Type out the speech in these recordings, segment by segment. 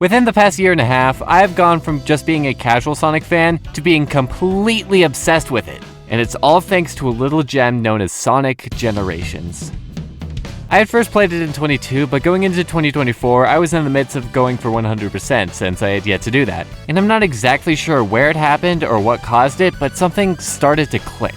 Within the past year and a half, I have gone from just being a casual Sonic fan to being completely obsessed with it. And it's all thanks to a little gem known as Sonic Generations. I had first played it in 22, but going into 2024, I was in the midst of going for 100% since I had yet to do that. And I'm not exactly sure where it happened or what caused it, but something started to click.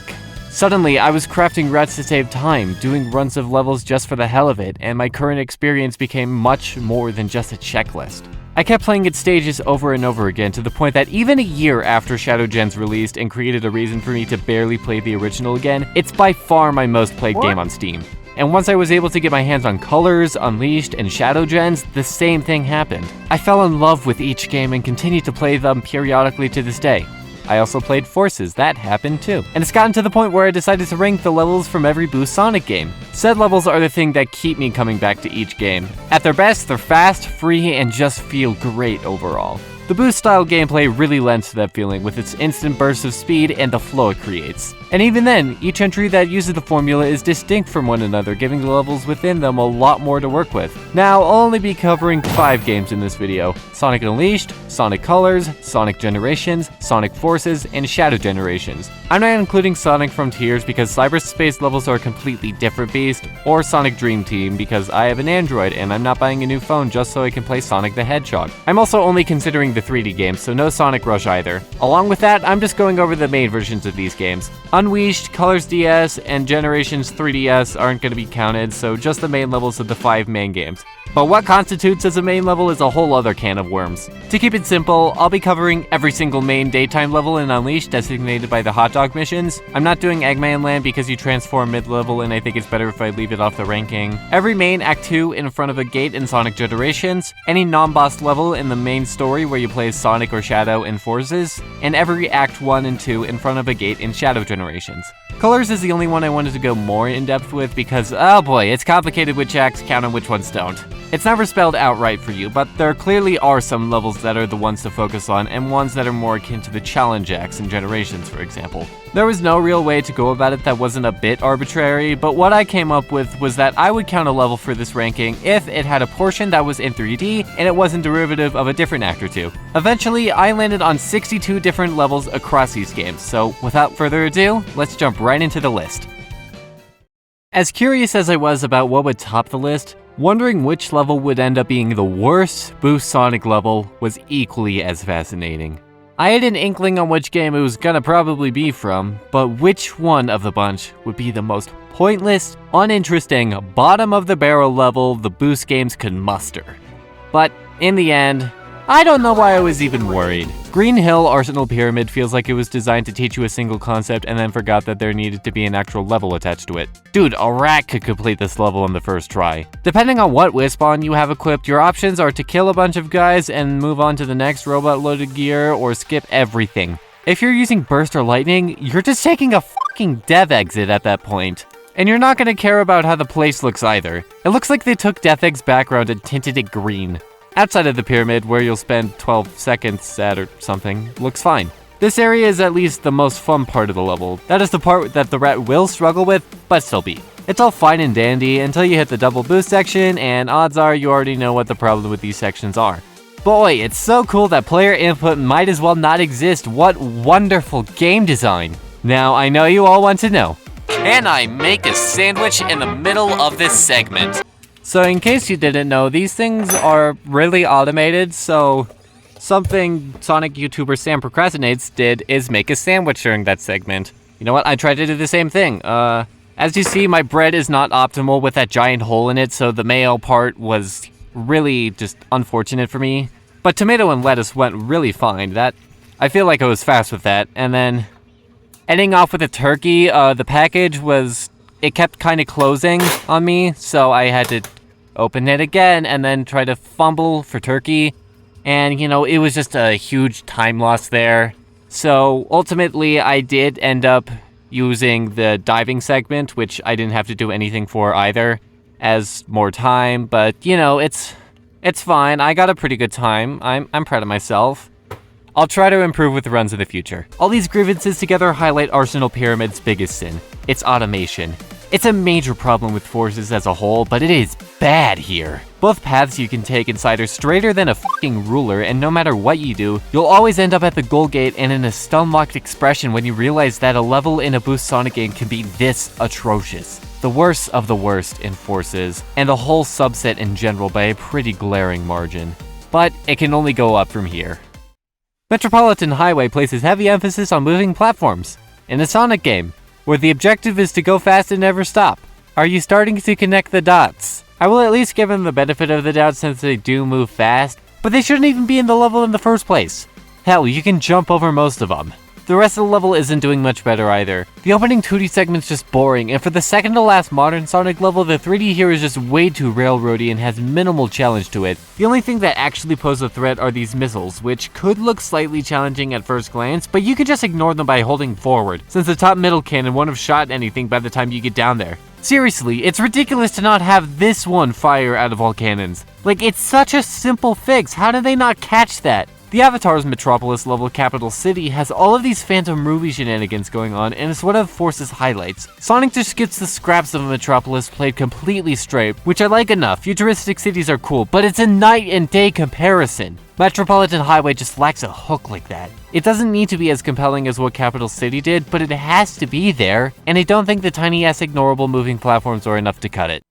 Suddenly, I was crafting routes to save time, doing runs of levels just for the hell of it, and my current experience became much more than just a checklist. I kept playing its stages over and over again to the point that even a year after Shadow Gens released and created a reason for me to barely play the original again, it's by far my most played game on Steam. And once I was able to get my hands on Colors, Unleashed, and Shadow Gens, the same thing happened. I fell in love with each game and continue to play them periodically to this day. I also played Forces, that happened too. And it's gotten to the point where I decided to rank the levels from every Boost Sonic game. Said levels are the thing that keep me coming back to each game. At their best, they're fast, free, and just feel great overall. The Boost-style gameplay really lends to that feeling with its instant bursts of speed and the flow it creates. And even then, each entry that uses the formula is distinct from one another, giving the levels within them a lot more to work with. Now, I'll only be covering 5 games in this video: Sonic Unleashed, Sonic Colors, Sonic Generations, Sonic Forces, and Shadow Generations. I'm not including Sonic Frontiers because cyberspace levels are a completely different beast, or Sonic Dream Team because I have an Android and I'm not buying a new phone just so I can play Sonic the Hedgehog. I'm also only considering the 3D games, so no Sonic Rush either. Along with that, I'm just going over the main versions of these games. Unleashed, Colors DS, and Generations 3DS aren't going to be counted, so just the main levels of the 5 main games. But what constitutes as a main level is a whole other can of worms. To keep it simple, I'll be covering every single main daytime level in Unleashed designated by the hot dog missions. I'm not doing Eggman Land because you transform mid-level and I think it's better if I leave it off the ranking. Every main Act 2 in front of a gate in Sonic Generations, any non-boss level in the main story where you play as Sonic or Shadow in Forces, and every Act 1 and 2 in front of a gate in Shadow Generations. Colors is the only one I wanted to go more in depth with because, oh boy, it's complicated which acts count and which ones don't. It's never spelled outright for you, but there clearly are some levels that are the ones to focus on and ones that are more akin to the challenge acts in Generations, for example. There was no real way to go about it that wasn't a bit arbitrary, but what I came up with was that I would count a level for this ranking if it had a portion that was in 3D and it wasn't derivative of a different act or two. Eventually, I landed on 62 different levels across these games, so without further ado, let's jump right into the list. As curious as I was about what would top the list, wondering which level would end up being the worst Boost Sonic level was equally as fascinating. I had an inkling on which game it was gonna probably be from, but which one of the bunch would be the most pointless, uninteresting, bottom of the barrel level the Boost games could muster. But in the end, I don't know why I was even worried. Green Hill Arsenal Pyramid feels like it was designed to teach you a single concept and then forgot that there needed to be an actual level attached to it. Dude, a rat could complete this level on the first try. Depending on what Wispawn you have equipped, your options are to kill a bunch of guys and move on to the next robot-loaded gear, or skip everything. If you're using Burst or Lightning, you're just taking a fucking dev exit at that point. And you're not gonna care about how the place looks either. It looks like they took Death Egg's background and tinted it green. Outside of the pyramid, where you'll spend 12 seconds at or something, looks fine. This area is at least the most fun part of the level. That is the part that the rat will struggle with, but still beat. It's all fine and dandy until you hit the double boost section, and odds are you already know what the problem with these sections are. Boy, it's so cool that player input might as well not exist. What wonderful game design. Now, I know you all want to know, can I make a sandwich in the middle of this segment? So in case you didn't know, these things are really automated, so something Sonic YouTuber Sam Procrastinates did is make a sandwich during that segment. You know what, I tried to do the same thing. As you see, my bread is not optimal with that giant hole in it, so the mayo part was really just unfortunate for me. But tomato and lettuce went really fine. I feel like I was fast with that. And then, ending off with a turkey, the package it kept kind of closing on me, so I had to open it again and then try to fumble for turkey. And, you know, it was just a huge time loss there. So ultimately, I did end up using the diving segment, which I didn't have to do anything for either, as more time. But, you know, it's fine. I got a pretty good time. I'm proud of myself. I'll try to improve with the runs in the future. All these grievances together highlight Arsenal Pyramid's biggest sin. It's automation. It's a major problem with Forces as a whole, but it is bad here. Both paths you can take inside are straighter than a fucking ruler, and no matter what you do, you'll always end up at the goal gate and in a stun-locked expression when you realize that a level in a Boost Sonic game can be this atrocious. The worst of the worst in Forces, and the whole subset in general by a pretty glaring margin. But it can only go up from here. Metropolitan Highway places heavy emphasis on moving platforms in a Sonic game, where the objective is to go fast and never stop. Are you starting to connect the dots? I will at least give them the benefit of the doubt since they do move fast, but they shouldn't even be in the level in the first place. Hell, you can jump over most of them. The rest of the level isn't doing much better either. The opening 2D segment's just boring, and for the second to last modern Sonic level, the 3D here is just way too railroady and has minimal challenge to it. The only thing that actually pose a threat are these missiles, which could look slightly challenging at first glance, but you can just ignore them by holding forward, since the top middle cannon won't have shot anything by the time you get down there. Seriously, it's ridiculous to not have this one fire out of all cannons. Like, it's such a simple fix, how did they not catch that? The Avatar's Metropolis level capital city has all of these Phantom movie shenanigans going on, and it's one of Force's highlights. Sonic just gets the scraps of a Metropolis played completely straight, which I like enough. Futuristic cities are cool, but it's a night and day comparison. Metropolitan Highway just lacks a hook like that. It doesn't need to be as compelling as what Capital City did, but it has to be there, and I don't think the tiny-ass ignorable moving platforms are enough to cut it.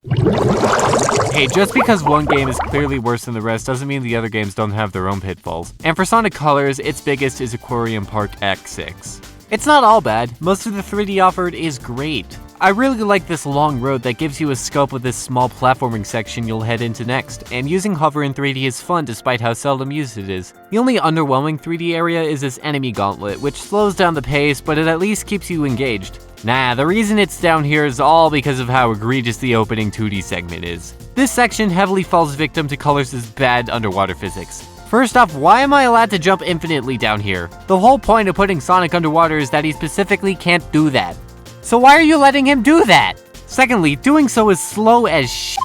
Hey, just because one game is clearly worse than the rest doesn't mean the other games don't have their own pitfalls. And for Sonic Colors, its biggest is Aquarium Park Act 6. It's not all bad, most of the 3D offered is great. I really like this long road that gives you a scope of this small platforming section you'll head into next, and using hover in 3D is fun despite how seldom used it is. The only underwhelming 3D area is this enemy gauntlet, which slows down the pace, but it at least keeps you engaged. Nah, the reason it's down here is all because of how egregious the opening 2D segment is. This section heavily falls victim to Colors' bad underwater physics. First off, why am I allowed to jump infinitely down here? The whole point of putting Sonic underwater is that he specifically can't do that. So why are you letting him do that? Secondly, doing so is slow as shit.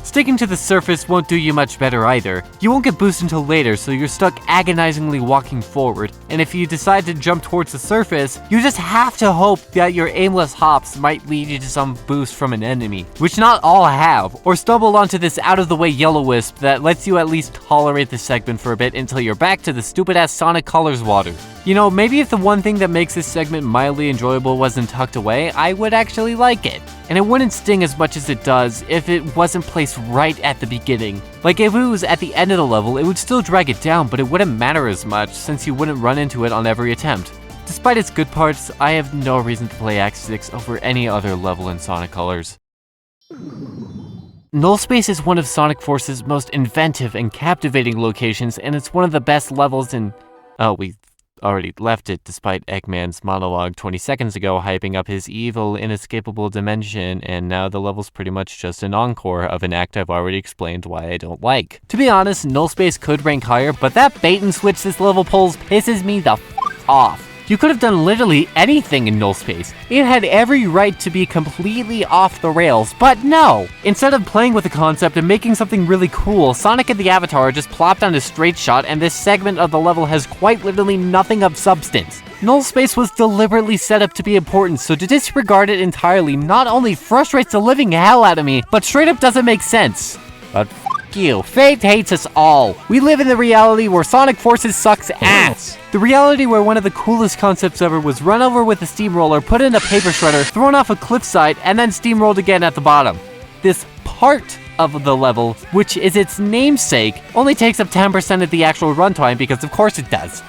Sticking to the surface won't do you much better either. You won't get boost until later, so you're stuck agonizingly walking forward, and if you decide to jump towards the surface, you just have to hope that your aimless hops might lead you to some boost from an enemy, which not all have, or stumble onto this out-of-the-way yellow wisp that lets you at least tolerate the segment for a bit until you're back to the stupid-ass Sonic Colors water. You know, maybe if the one thing that makes this segment mildly enjoyable wasn't tucked away, I would actually like it. And it wouldn't sting as much as it does if it wasn't placed right at the beginning. Like if it was at the end of the level, it would still drag it down, but it wouldn't matter as much since you wouldn't run into it on every attempt. Despite its good parts, I have no reason to play Act 6 over any other level in Sonic Colors. Null Space is one of Sonic Force's most inventive and captivating locations, and it's one of the best levels in... Oh, we already left it despite Eggman's monologue 20 seconds ago hyping up his evil, inescapable dimension, and now the level's pretty much just an encore of an act I've already explained why I don't like. To be honest, Null Space could rank higher, but that bait and switch this level pulls pisses me the f*** off. You could have done literally anything in Null Space. It had every right to be completely off the rails, but no! Instead of playing with the concept and making something really cool, Sonic and the Avatar just plopped down a straight shot and this segment of the level has quite literally nothing of substance. Null Space was deliberately set up to be important, so to disregard it entirely not only frustrates the living hell out of me, but straight up doesn't make sense. But you. Fate hates us all. We live in the reality where Sonic Forces sucks ass. The reality where one of the coolest concepts ever was run over with a steamroller, put in a paper shredder, thrown off a cliffside, and then steamrolled again at the bottom. This part of the level, which is its namesake, only takes up 10% of the actual runtime because of course it does.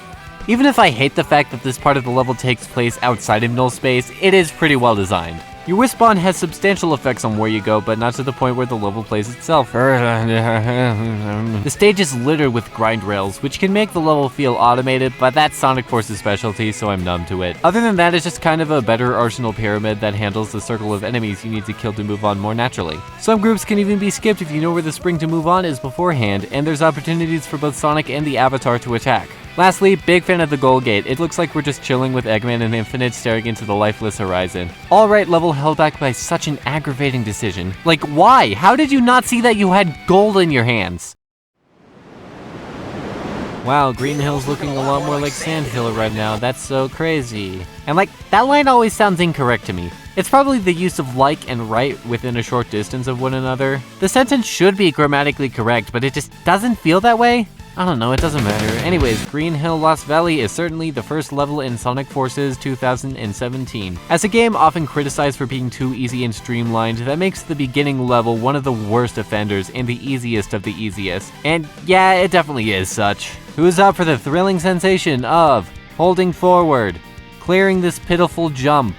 Even if I hate the fact that this part of the level takes place outside of Null Space, it is pretty well designed. Your wisp spawn has substantial effects on where you go, but not to the point where the level plays itself. The stage is littered with grind rails, which can make the level feel automated, but that's Sonic Force's specialty, so I'm numb to it. Other than that, it's just kind of a better Arsenal pyramid that handles the circle of enemies you need to kill to move on more naturally. Some groups can even be skipped if you know where the spring to move on is beforehand, and there's opportunities for both Sonic and the Avatar to attack. Lastly, big fan of the goal gate. It looks like we're just chilling with Eggman and Infinite staring into the lifeless horizon. Alright level held back by such an aggravating decision. Like why? How did you not see that you had gold in your hands? Wow, Green Hill's looking a lot more like Sand Hill right now. That's so crazy. And like, that line always sounds incorrect to me. It's probably the use of like and right within a short distance of one another. The sentence should be grammatically correct, but it just doesn't feel that way. I don't know, it doesn't matter. Anyways, Green Hill Lost Valley is certainly the first level in Sonic Forces 2017. As a game often criticized for being too easy and streamlined, that makes the beginning level one of the worst offenders and the easiest of the easiest. And yeah, it definitely is such. Who's up for the thrilling sensation of holding forward, clearing this pitiful jump,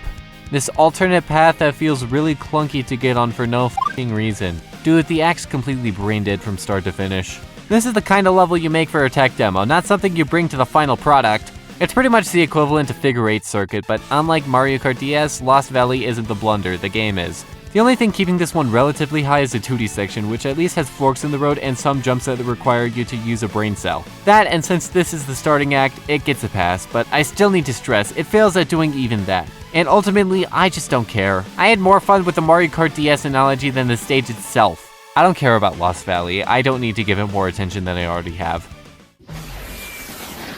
this alternate path that feels really clunky to get on for no f***ing reason? Dude, the act's completely brain dead from start to finish. This is the kind of level you make for a tech demo, not something you bring to the final product. It's pretty much the equivalent to Figure 8 Circuit, but unlike Mario Kart DS, Lost Valley isn't the blunder, the game is. The only thing keeping this one relatively high is the 2D section, which at least has forks in the road and some jumps that require you to use a brain cell. That, and since this is the starting act, it gets a pass, but I still need to stress, it fails at doing even that. And ultimately, I just don't care. I had more fun with the Mario Kart DS analogy than the stage itself. I don't care about Lost Valley. I don't need to give it more attention than I already have.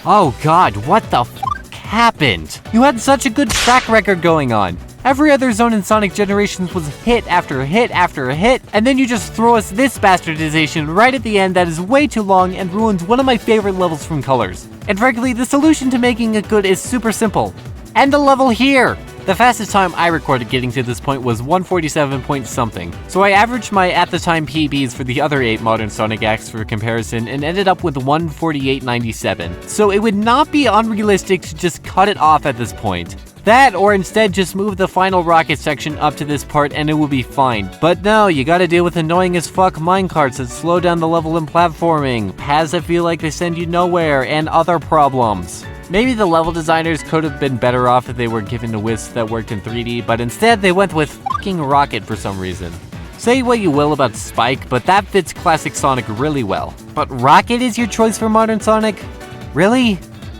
Oh god, what the f*** happened? You had such a good track record going on. Every other zone in Sonic Generations was hit after hit after hit, and then you just throw us this bastardization right at the end that is way too long and ruins one of my favorite levels from Colors. And frankly, the solution to making it good is super simple. End the level here! The fastest time I recorded getting to this point was 147 point something, so I averaged my at the time PBs for the other 8 modern Sonic acts for comparison and ended up with 148.97, so it would not be unrealistic to just cut it off at this point. That, or instead just move the final rocket section up to this part and it will be fine. But no, you gotta deal with annoying as fuck minecarts that slow down the level in platforming, paths that feel like they send you nowhere, and other problems. Maybe the level designers could have been better off if they were given a wisp that worked in 3D, but instead they went with fucking Rocket for some reason. Say what you will about Spike, but that fits classic Sonic really well. But Rocket is your choice for modern Sonic? Really?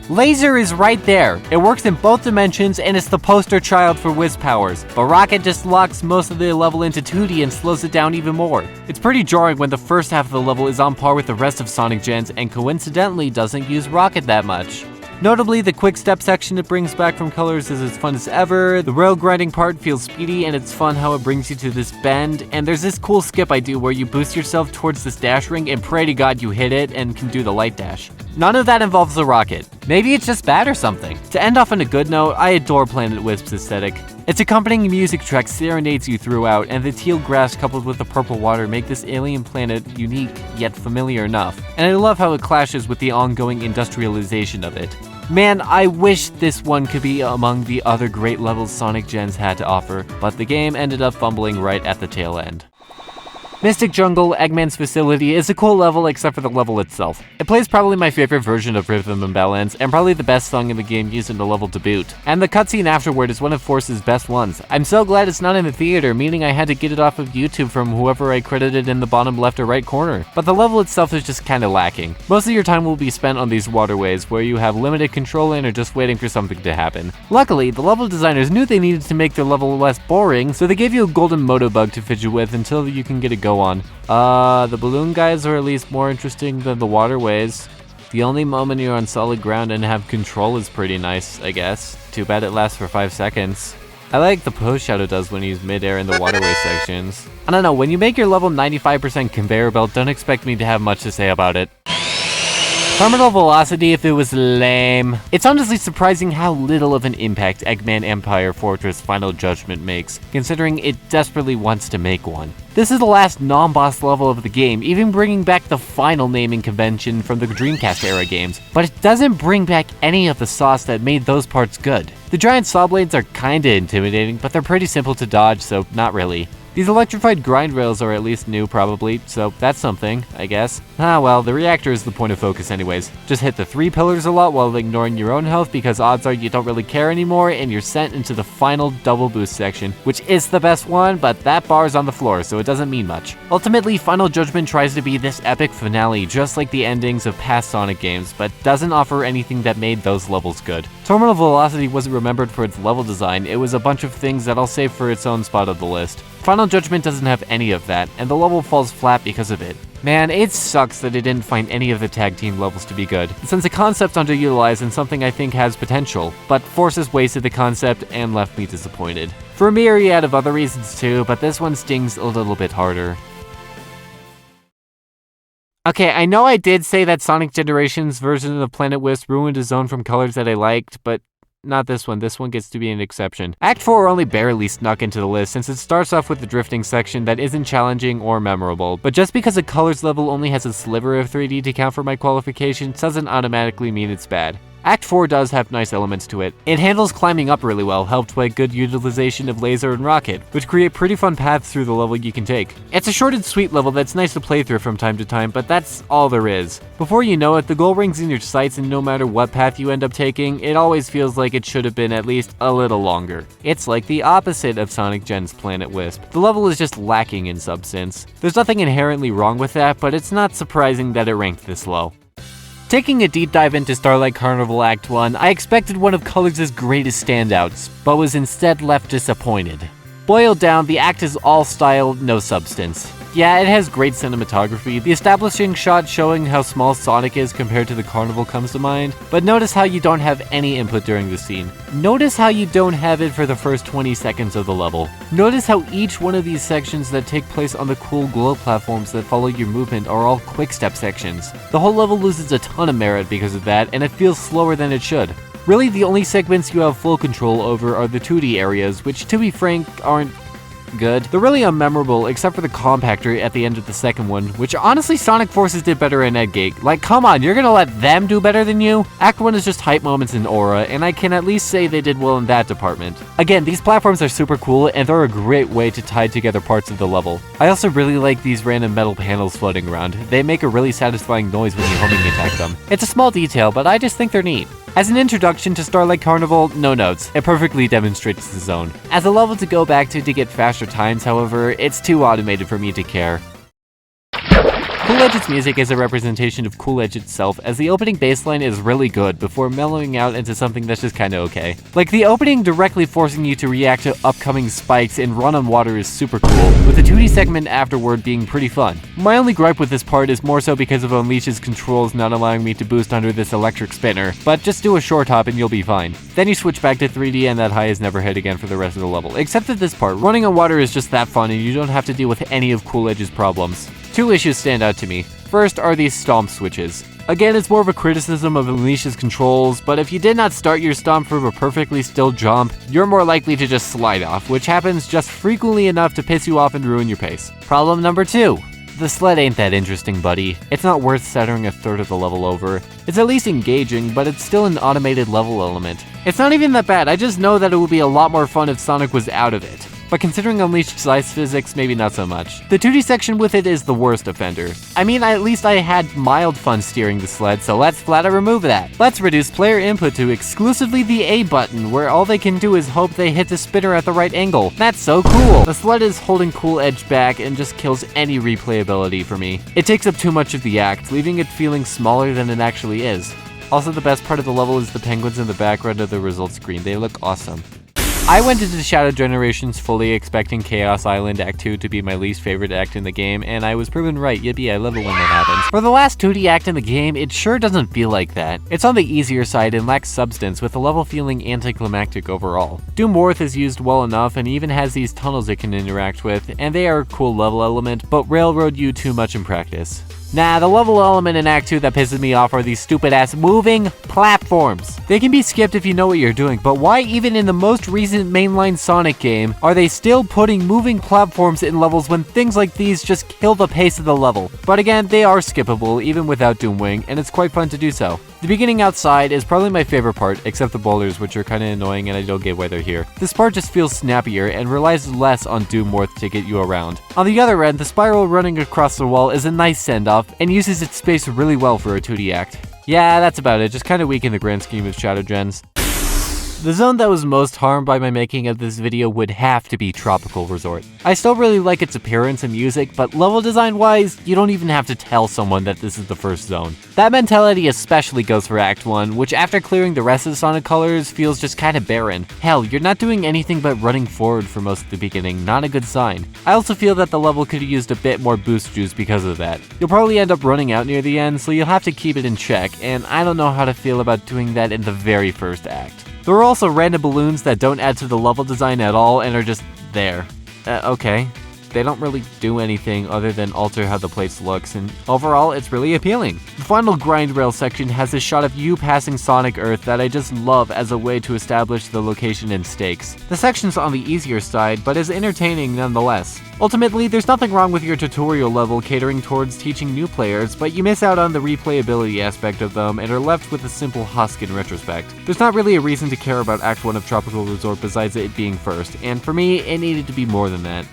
Laser is right there. It works in both dimensions and it's the poster child for whiz powers, but Rocket just locks most of the level into 2D and slows it down even more. It's pretty jarring when the first half of the level is on par with the rest of Sonic Gens and coincidentally doesn't use Rocket that much. Notably, the quick step section it brings back from Colors is as fun as ever, the rail grinding part feels speedy and it's fun how it brings you to this bend, and there's this cool skip I do where you boost yourself towards this dash ring and pray to God you hit it and can do the light dash. None of that involves the rocket. Maybe it's just bad or something. To end off on a good note, I adore Planet Wisp's aesthetic. Its accompanying music track serenades you throughout, and the teal grass coupled with the purple water make this alien planet unique yet familiar enough. And I love how it clashes with the ongoing industrialization of it. Man, I wish this one could be among the other great levels Sonic Gens had to offer, but the game ended up fumbling right at the tail end. Mystic Jungle, Eggman's Facility, is a cool level except for the level itself. It plays probably my favorite version of Rhythm and Balance, and probably the best song in the game used in the level to boot. And the cutscene afterward is one of Force's best ones. I'm so glad it's not in the theater, meaning I had to get it off of YouTube from whoever I credited in the bottom left or right corner. But the level itself is just kinda lacking. Most of your time will be spent on these waterways, where you have limited control and are just waiting for something to happen. Luckily, the level designers knew they needed to make their level less boring, so they gave you a golden moto bug to fidget with until you can get it go on. The balloon guys are at least more interesting than the waterways. The only moment you're on solid ground and have control is pretty nice, I guess. Too bad it lasts for 5 seconds. I like the pose Shadow does when he's midair in the waterway sections. I don't know, when you make your level 95% conveyor belt, don't expect me to have much to say about it. Terminal velocity if it was lame. It's honestly surprising how little of an impact Eggman Empire Fortress Final Judgment makes, considering it desperately wants to make one. This is the last non-boss level of the game, even bringing back the final naming convention from the Dreamcast era games, but it doesn't bring back any of the sauce that made those parts good. The giant saw blades are kinda intimidating, but they're pretty simple to dodge, so not really. These electrified grind rails are at least new, probably, so that's something, I guess. Ah well, the reactor is the point of focus anyways. Just hit the 3 pillars a lot while ignoring your own health because odds are you don't really care anymore and you're sent into the final double boost section, which is the best one, but that bar's on the floor, so it doesn't mean much. Ultimately, Final Judgment tries to be this epic finale just like the endings of past Sonic games, but doesn't offer anything that made those levels good. Terminal Velocity wasn't remembered for its level design, it was a bunch of things that I'll save for its own spot on the list. Final Judgment doesn't have any of that, and the level falls flat because of it. Man, it sucks that it didn't find any of the tag team levels to be good, since the concept's underutilized and something I think has potential, but Forces wasted the concept and left me disappointed. for a myriad of other reasons too, but this one stings a little bit harder. Okay, I know I did say that Sonic Generations version of Planet Wisp ruined a zone from colors that I liked, but not this one. This one gets to be an exception. Act 4 only barely snuck into the list since it starts off with the drifting section that isn't challenging or memorable. But just because a colors level only has a sliver of 3D to count for my qualifications doesn't automatically mean it's bad. Act 4 does have nice elements to it. It handles climbing up really well, helped by good utilization of laser and rocket, which create pretty fun paths through the level you can take. It's a short and sweet level that's nice to play through from time to time, but that's all there is. Before you know it, the goal rings in your sights, and no matter what path you end up taking, it always feels like it should have been at least a little longer. It's like the opposite of Sonic Gen's Planet Wisp. The level is just lacking in substance. There's nothing inherently wrong with that, but it's not surprising that it ranked this low. Taking a deep dive into Starlight Carnival Act 1, I expected one of Colors' greatest standouts, but was instead left disappointed. Boiled down, the act is all style, no substance. Yeah, it has great cinematography. The establishing shot showing how small Sonic is compared to the carnival comes to mind, but notice how you don't have any input during the scene. Notice how you don't have it for the first 20 seconds of the level. Notice how each one of these sections that take place on the cool glow platforms that follow your movement are all quick step sections. The whole level loses a ton of merit because of that, and it feels slower than it should. Really, the only segments you have full control over are the 2D areas, which, to be frank, aren't good. They're really unmemorable except for the compactor at the end of the second one, which honestly Sonic Forces did better in Edgate. Like, come on, you're gonna let them do better than you? Act 1 is just hype moments in aura, and I can at least say they did well in that department. Again, these platforms are super cool, and they're a great way to tie together parts of the level. I also really like these random metal panels floating around. They make a really satisfying noise when you homing attack them. It's a small detail, but I just think they're neat. As an introduction to Starlight Carnival, no notes. It perfectly demonstrates the zone. As a level to go back to get faster times, however, it's too automated for me to care. Cool Edge's music is a representation of Cool Edge itself, as the opening bassline is really good before mellowing out into something that's just kinda okay. Like, the opening directly forcing you to react to upcoming spikes and run on water is super cool, with the 2D segment afterward being pretty fun. My only gripe with this part is more so because of Unleash's controls not allowing me to boost under this electric spinner, but just do a short hop and you'll be fine. Then you switch back to 3D and that high is never hit again for the rest of the level, except at this part. Running on water is just that fun and you don't have to deal with any of Cool Edge's problems. Two issues stand out to me. First are these stomp switches. Again, it's more of a criticism of Unleash's controls, but if you did not start your stomp from a perfectly still jump, you're more likely to just slide off, which happens just frequently enough to piss you off and ruin your pace. Problem number 2. The sled ain't that interesting, buddy. It's not worth centering a third of the level over. It's at least engaging, but it's still an automated level element. It's not even that bad, I just know that it would be a lot more fun if Sonic was out of it. But considering Unleashed ice physics, maybe not so much. The 2D section with it is the worst offender. I mean, at least I had mild fun steering the sled, so let's flat out remove that. Let's reduce player input to exclusively the A button, where all they can do is hope they hit the spinner at the right angle. That's so cool! The sled is holding Cool Edge back and just kills any replayability for me. It takes up too much of the act, leaving it feeling smaller than it actually is. Also, the best part of the level is the penguins in the background of the results screen. They look awesome. I went into Shadow Generations fully expecting Chaos Island Act 2 to be my least favorite act in the game, and I was proven right. Yippee, I love it when that happens. For the last 2D act in the game, it sure doesn't feel like that. It's on the easier side and lacks substance, with the level feeling anticlimactic overall. Doomworth is used well enough and even has these tunnels it can interact with, and they are a cool level element, but railroad you too much in practice. Nah, the level element in Act 2 that pisses me off are these stupid-ass moving platforms. They can be skipped if you know what you're doing, but why even in the most recent mainline Sonic game are they still putting moving platforms in levels when things like these just kill the pace of the level? But again, they are skippable even without Doomwing, and it's quite fun to do so. The beginning outside is probably my favorite part, except the boulders, which are kinda annoying and I don't get why they're here. This part just feels snappier and relies less on Doomworth to get you around. On the other end, the spiral running across the wall is a nice send-off and uses its space really well for a 2D act. Yeah, that's about it, just kinda weak in the grand scheme of Shadow Gens. The zone that was most harmed by my making of this video would have to be Tropical Resort. I still really like its appearance and music, but level design wise, you don't even have to tell someone that this is the first zone. That mentality especially goes for Act 1, which after clearing the rest of the Sonic colors feels just kinda barren. Hell, you're not doing anything but running forward for most of the beginning, not a good sign. I also feel that the level could have used a bit more boost juice because of that. You'll probably end up running out near the end, so you'll have to keep it in check, and I don't know how to feel about doing that in the very first act. There are also random balloons that don't add to the level design at all and are just there. Okay. They don't really do anything other than alter how the place looks, and overall, it's really appealing. The final grind rail section has a shot of you passing Sonic Earth that I just love as a way to establish the location and stakes. The section's on the easier side, but is entertaining nonetheless. Ultimately, there's nothing wrong with your tutorial level catering towards teaching new players, but you miss out on the replayability aspect of them and are left with a simple husk in retrospect. There's not really a reason to care about Act 1 of Tropical Resort besides it being first, and for me, it needed to be more than that.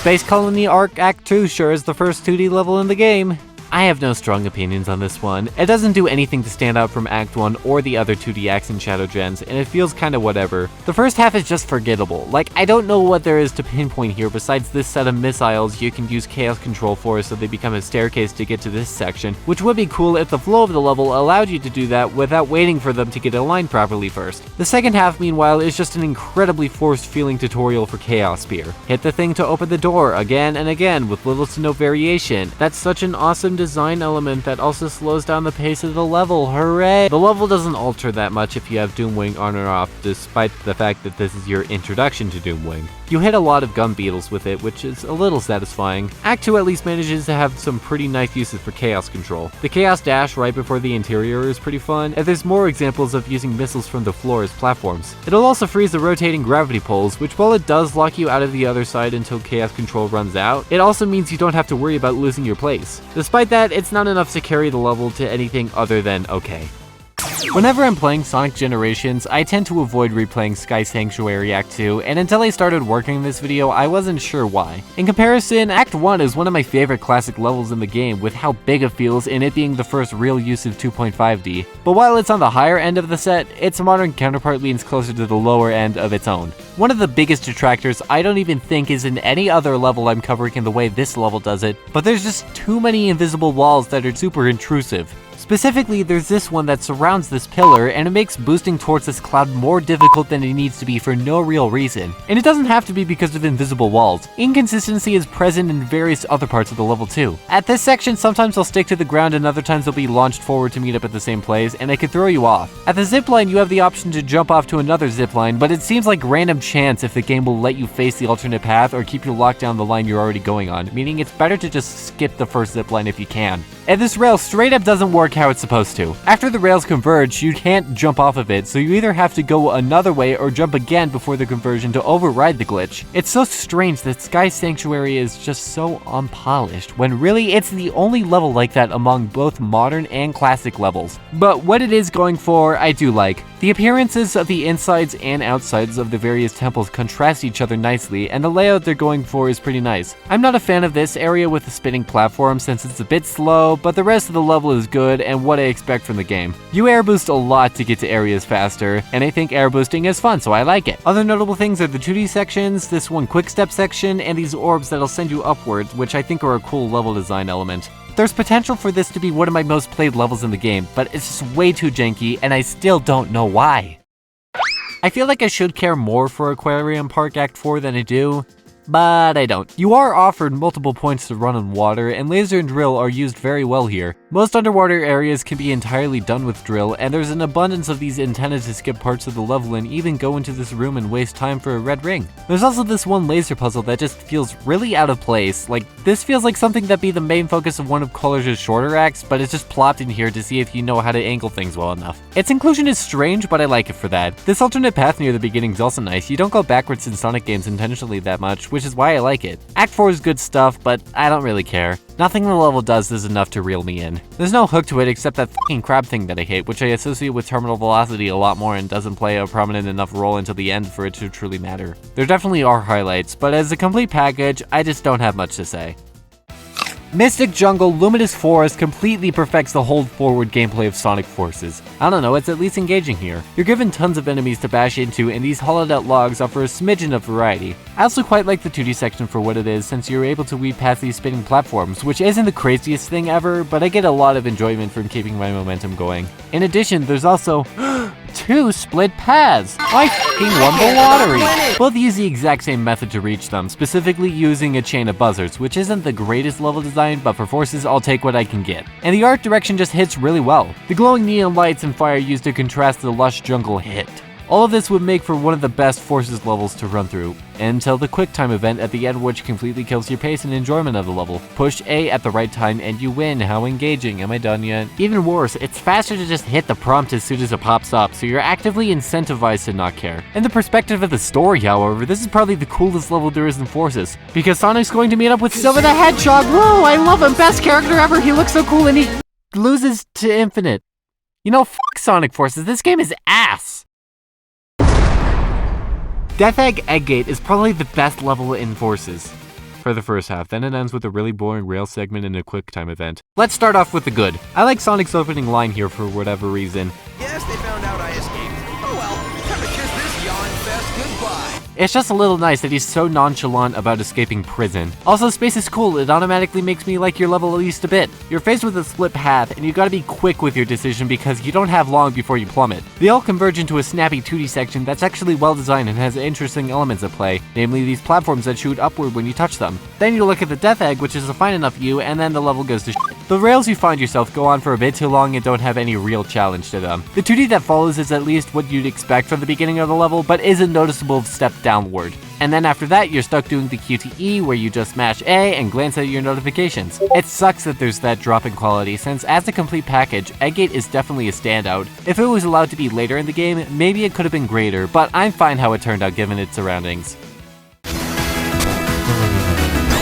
Space Colony Arc Act 2 sure is the first 2D level in the game. I have no strong opinions on this one. It doesn't do anything to stand out from Act 1 or the other 2D acts in Shadow Gens, and it feels kinda whatever. The first half is just forgettable. Like, I don't know what there is to pinpoint here besides this set of missiles you can use Chaos Control for so they become a staircase to get to this section, which would be cool if the flow of the level allowed you to do that without waiting for them to get aligned properly first. The second half, meanwhile, is just an incredibly forced feeling tutorial for Chaos Spear. Hit the thing to open the door again and again with little to no variation. That's such an awesome design element that also slows down the pace of the level. Hooray! The level doesn't alter that much if you have Doomwing on or off, despite the fact that this is your introduction to Doomwing. You hit a lot of gun beetles with it, which is a little satisfying. Act 2 at least manages to have some pretty nice uses for Chaos Control. The Chaos Dash right before the interior is pretty fun, and there's more examples of using missiles from the floor as platforms. It'll also freeze the rotating gravity poles, which while it does lock you out of the other side until Chaos Control runs out, it also means you don't have to worry about losing your place. Despite that, it's not enough to carry the level to anything other than okay. Whenever I'm playing Sonic Generations, I tend to avoid replaying Sky Sanctuary Act 2, and until I started working this video, I wasn't sure why. In comparison, Act 1 is one of my favorite classic levels in the game, with how big it feels and it being the first real use of 2.5D. But while it's on the higher end of the set, its modern counterpart leans closer to the lower end of its own. One of the biggest detractors I don't even think is in any other level I'm covering in the way this level does it, but there's just too many invisible walls that are super intrusive. Specifically, there's this one that surrounds this pillar, and it makes boosting towards this cloud more difficult than it needs to be for no real reason. And it doesn't have to be because of invisible walls. Inconsistency is present in various other parts of the level too. At this section, sometimes they'll stick to the ground and other times they'll be launched forward to meet up at the same place, and it can throw you off. At the zipline, you have the option to jump off to another zipline, but it seems like random chance if the game will let you face the alternate path or keep you locked down the line you're already going on, meaning it's better to just skip the first zipline if you can. And this rail straight up doesn't work how it's supposed to. After the rails converge, you can't jump off of it, so you either have to go another way or jump again before the conversion to override the glitch. It's so strange that Sky Sanctuary is just so unpolished, when really it's the only level like that among both modern and classic levels. But what it is going for, I do like. The appearances of the insides and outsides of the various temples contrast each other nicely, and the layout they're going for is pretty nice. I'm not a fan of this area with the spinning platform since it's a bit slow, but the rest of the level is good and what I expect from the game. You air boost a lot to get to areas faster, and I think air boosting is fun, so I like it. Other notable things are the 2D sections, this one quick step section, and these orbs that'll send you upwards, which I think are a cool level design element. There's potential for this to be one of my most played levels in the game, but it's just way too janky, and I still don't know why. I feel like I should care more for Aquarium Park Act 4 than I do, but I don't. You are offered multiple points to run on water, and laser and drill are used very well here. Most underwater areas can be entirely done with drill, and there's an abundance of these intended to skip parts of the level and even go into this room and waste time for a red ring. There's also this one laser puzzle that just feels really out of place. Like, this feels like something that'd be the main focus of one of Coleridge's shorter acts, but it's just plopped in here to see if you know how to angle things well enough. Its inclusion is strange, but I like it for that. This alternate path near the beginning is also nice. You don't go backwards in Sonic games intentionally that much, which is why I like it. Act 4 is good stuff, but I don't really care. Nothing the level does is enough to reel me in. There's no hook to it except that fucking crab thing that I hate, which I associate with terminal velocity a lot more and doesn't play a prominent enough role until the end for it to truly matter. There definitely are highlights, but as a complete package, I just don't have much to say. Mystic Jungle Luminous Forest completely perfects the hold forward gameplay of Sonic Forces. I don't know, it's at least engaging here. You're given tons of enemies to bash into, and these hollowed out logs offer a smidgen of variety. I also quite like the 2D section for what it is, since you're able to weave past these spinning platforms, which isn't the craziest thing ever, but I get a lot of enjoyment from keeping my momentum going. In addition, there's also 2 split paths! I fucking won the lottery! Both use the exact same method to reach them, specifically using a chain of buzzards, which isn't the greatest level design, but for forces I'll take what I can get. And the art direction just hits really well. The glowing neon lights and fire used to contrast the lush jungle hit. All of this would make for one of the best Forces levels to run through, until the quick time event at the end, which completely kills your pace and enjoyment of the level. Push A at the right time and you win. How engaging. Am I done yet? Even worse, it's faster to just hit the prompt as soon as it pops up, so you're actively incentivized to not care. In the perspective of the story, however, this is probably the coolest level there is in Forces, because Sonic's going to meet up with Silver the Hedgehog. Whoa, I love him. Best character ever. He looks so cool and he loses to Infinite. You know, fuck Sonic Forces. This game is ass. Death Egg Gate is probably the best level in Forces for the first half, then it ends with a really boring rail segment and a quick time event. Let's start off with the good. I like Sonic's opening line here for whatever reason. Yes, they found out I escaped. Oh well, time to kiss this yawn fest goodbye. It's just a little nice that he's so nonchalant about escaping prison. Also, space is cool. It automatically makes me like your level at least a bit. You're faced with a split path, and you gotta be quick with your decision because you don't have long before you plummet. They all converge into a snappy 2D section that's actually well designed and has interesting elements at play, namely these platforms that shoot upward when you touch them. Then you look at the Death Egg, which is a fine enough view, and then the level goes to shit. The rails you find yourself go on for a bit too long and don't have any real challenge to them. The 2D that follows is at least what you'd expect from the beginning of the level, but is a noticeable step downward. And then after that, you're stuck doing the QTE where you just smash A and glance at your notifications. It sucks that there's that drop in quality, since as a complete package, Eggate is definitely a standout. If it was allowed to be later in the game, maybe it could have been greater, but I'm fine how it turned out given its surroundings.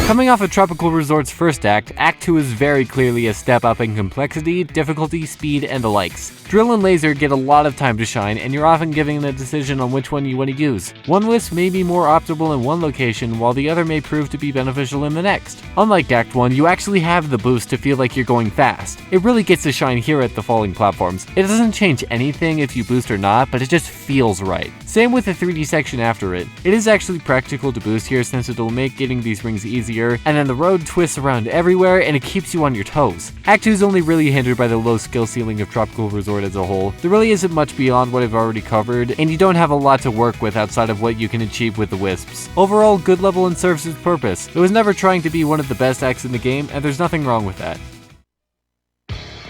Coming off of Tropical Resort's first act, Act 2 is very clearly a step up in complexity, difficulty, speed, and the likes. Drill and Laser get a lot of time to shine, and you're often given a decision on which one you want to use. One wisp may be more optimal in one location, while the other may prove to be beneficial in the next. Unlike Act 1, you actually have the boost to feel like you're going fast. It really gets to shine here at the falling platforms. It doesn't change anything if you boost or not, but it just feels right. Same with the 3D section after it. It is actually practical to boost here since it'll make getting these rings easier, and then the road twists around everywhere and it keeps you on your toes. Act 2 is only really hindered by the low skill ceiling of Tropical Resort as a whole. There really isn't much beyond what I've already covered, and you don't have a lot to work with outside of what you can achieve with the wisps. Overall, good level and serves its purpose. It was never trying to be one of the best acts in the game, and there's nothing wrong with that.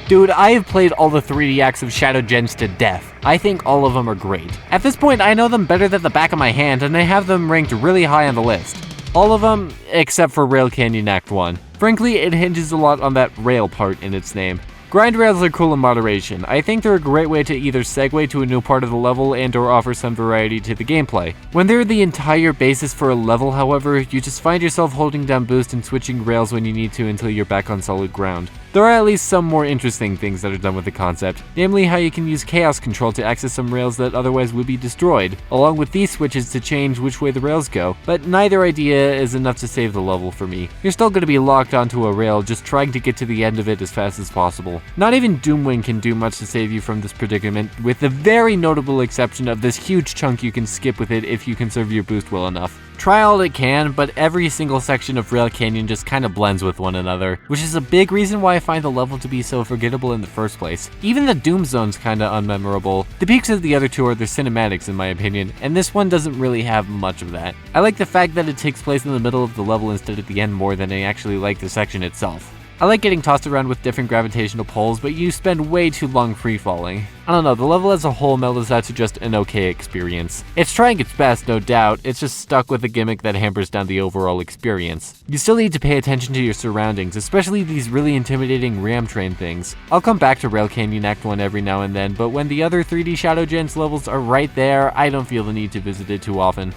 Dude, I have played all the 3D acts of Shadow Gens to death. I think all of them are great. At this point, I know them better than the back of my hand, and I have them ranked really high on the list. All of them, except for Rail Canyon Act 1. Frankly, it hinges a lot on that rail part in its name. Grind rails are cool in moderation. I think they're a great way to either segue to a new part of the level and or offer some variety to the gameplay. When they're the entire basis for a level, however, you just find yourself holding down boost and switching rails when you need to until you're back on solid ground. There are at least some more interesting things that are done with the concept, namely how you can use chaos control to access some rails that otherwise would be destroyed, along with these switches to change which way the rails go, but neither idea is enough to save the level for me. You're still going to be locked onto a rail just trying to get to the end of it as fast as possible. Not even Doomwing can do much to save you from this predicament, with the very notable exception of this huge chunk you can skip with it if you conserve your boost well enough. Try all it can, but every single section of Rail Canyon just kinda blends with one another, which is a big reason why I find the level to be so forgettable in the first place. Even the Doom Zone's kinda unmemorable. The peaks of the other two are their cinematics in my opinion, and this one doesn't really have much of that. I like the fact that it takes place in the middle of the level instead of the end more than I actually like the section itself. I like getting tossed around with different gravitational pulls, but you spend way too long free-falling. I don't know, the level as a whole mellows out to just an okay experience. It's trying its best, no doubt, it's just stuck with a gimmick that hampers down the overall experience. You still need to pay attention to your surroundings, especially these really intimidating ram train things. I'll come back to Rail Canyon Act 1 every now and then, but when the other 3D Shadow Gens levels are right there, I don't feel the need to visit it too often.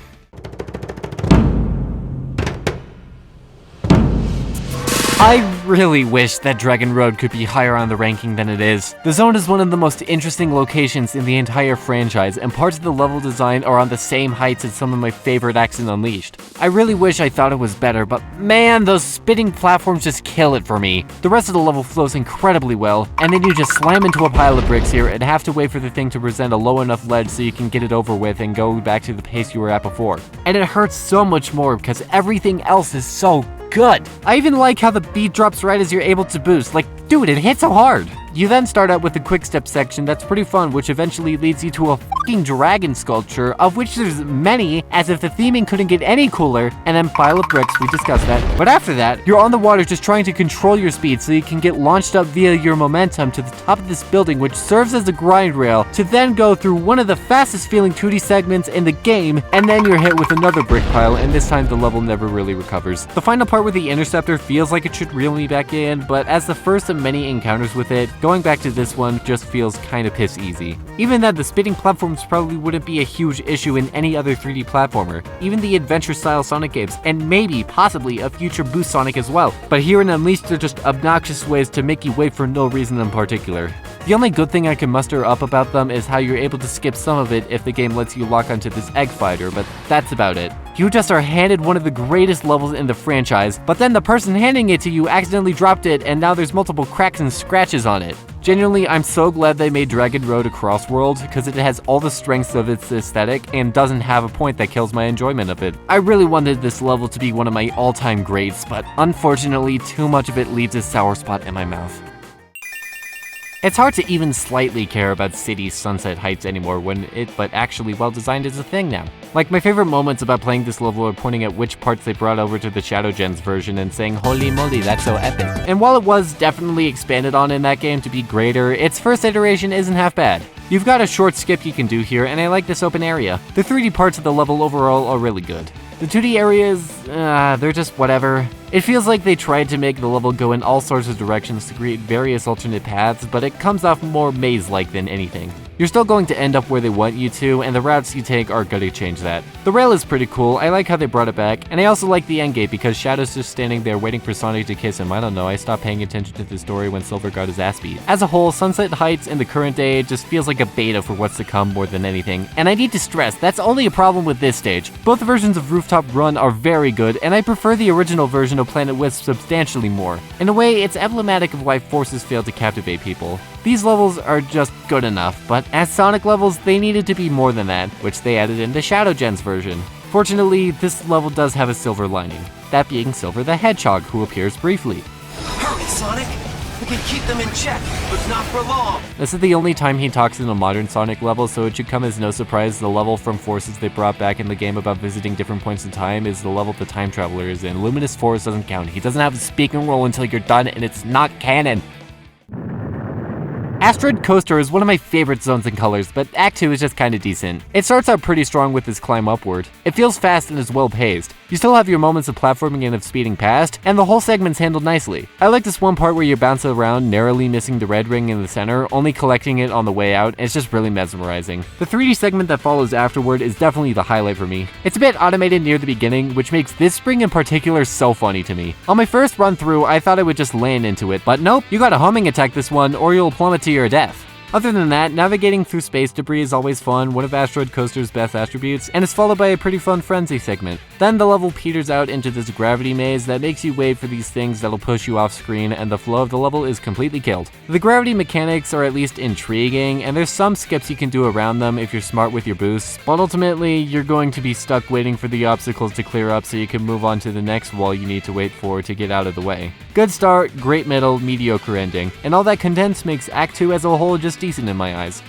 I really wish that Dragon Road could be higher on the ranking than it is. The zone is one of the most interesting locations in the entire franchise, and parts of the level design are on the same heights as some of my favorite acts in Unleashed. I really wish I thought it was better, but man, those spinning platforms just kill it for me. The rest of the level flows incredibly well, and then you just slam into a pile of bricks here and have to wait for the thing to present a low enough ledge so you can get it over with and go back to the pace you were at before. And it hurts so much more because everything else is so good. I even like how the beat drops right as you're able to boost. Like, dude, it hits so hard. You then start out with a quick step section that's pretty fun, which eventually leads you to a fucking dragon sculpture, of which there's many, as if the theming couldn't get any cooler, and then pile of bricks, we discussed that. But after that, you're on the water just trying to control your speed so you can get launched up via your momentum to the top of this building, which serves as a grind rail, to then go through one of the fastest feeling 2D segments in the game, and then you're hit with another brick pile, and this time the level never really recovers. The final part with the interceptor feels like it should reel me back in, but as the first of many encounters with it, going back to this one just feels kinda piss easy. Even then, the spinning platforms probably wouldn't be a huge issue in any other 3D platformer, even the adventure-style Sonic games, and maybe, possibly, a future Boost Sonic as well. But here in Unleashed, they're just obnoxious ways to make you wait for no reason in particular. The only good thing I can muster up about them is how you're able to skip some of it if the game lets you lock onto this egg fighter, but that's about it. You just are handed one of the greatest levels in the franchise, but then the person handing it to you accidentally dropped it and now there's multiple cracks and scratches on it. Genuinely, I'm so glad they made Dragon Road a cross-world, because it has all the strengths of its aesthetic and doesn't have a point that kills my enjoyment of it. I really wanted this level to be one of my all-time greats, but unfortunately, too much of it leaves a sour spot in my mouth. It's hard to even slightly care about City Sunset Heights anymore but actually well-designed is a thing now. Like, my favorite moments about playing this level are pointing at which parts they brought over to the Shadow Gens version and saying, holy moly, that's so epic. And while it was definitely expanded on in that game to be greater, its first iteration isn't half bad. You've got a short skip you can do here, and I like this open area. The 3D parts of the level overall are really good. The 2D areas, they're just whatever. It feels like they tried to make the level go in all sorts of directions to create various alternate paths, but it comes off more maze-like than anything. You're still going to end up where they want you to, and the routes you take are going to change that. The rail is pretty cool, I like how they brought it back, and I also like the end gate because Shadow's just standing there waiting for Sonic to kiss him. I don't know, I stopped paying attention to the story when Silver got his ass beat. As a whole, Sunset Heights in the current day just feels like a beta for what's to come more than anything, and I need to stress, that's only a problem with this stage. Both versions of Rooftop Run are very good, and I prefer the original version of Planet Wisp substantially more. In a way, it's emblematic of why Forces failed to captivate people. These levels are just good enough, but as Sonic levels, they needed to be more than that, which they added in the Shadow Gens version. Fortunately, this level does have a silver lining, that being Silver the Hedgehog, who appears briefly. Hurry, Sonic! We can keep them in check, but not for long! This is the only time he talks in a modern Sonic level, so it should come as no surprise the level from Forces they brought back in the game about visiting different points in time is the level the Time Traveler is in. Luminous Forest doesn't count. He doesn't have a speaking role until you're done, and it's not canon. Asteroid Coaster is one of my favorite zones and colors, but Act 2 is just kinda decent. It starts out pretty strong with its climb upward. It feels fast and is well paced. You still have your moments of platforming and of speeding past, and the whole segment's handled nicely. I like this one part where you bounce around, narrowly missing the red ring in the center, only collecting it on the way out, and it's just really mesmerizing. The 3D segment that follows afterward is definitely the highlight for me. It's a bit automated near the beginning, which makes this spring in particular so funny to me. On my first run through, I thought I would just land into it, but nope, you gotta homing attack this one or you'll plummet to your death. Other than that, navigating through space debris is always fun, one of Asteroid Coaster's best attributes, and is followed by a pretty fun frenzy segment. Then the level peters out into this gravity maze that makes you wait for these things that'll push you off screen, and the flow of the level is completely killed. The gravity mechanics are at least intriguing, and there's some skips you can do around them if you're smart with your boosts, but ultimately, you're going to be stuck waiting for the obstacles to clear up so you can move on to the next wall you need to wait for to get out of the way. Good start, great middle, mediocre ending, and all that condensed makes Act 2 as a whole just decent in my eyes.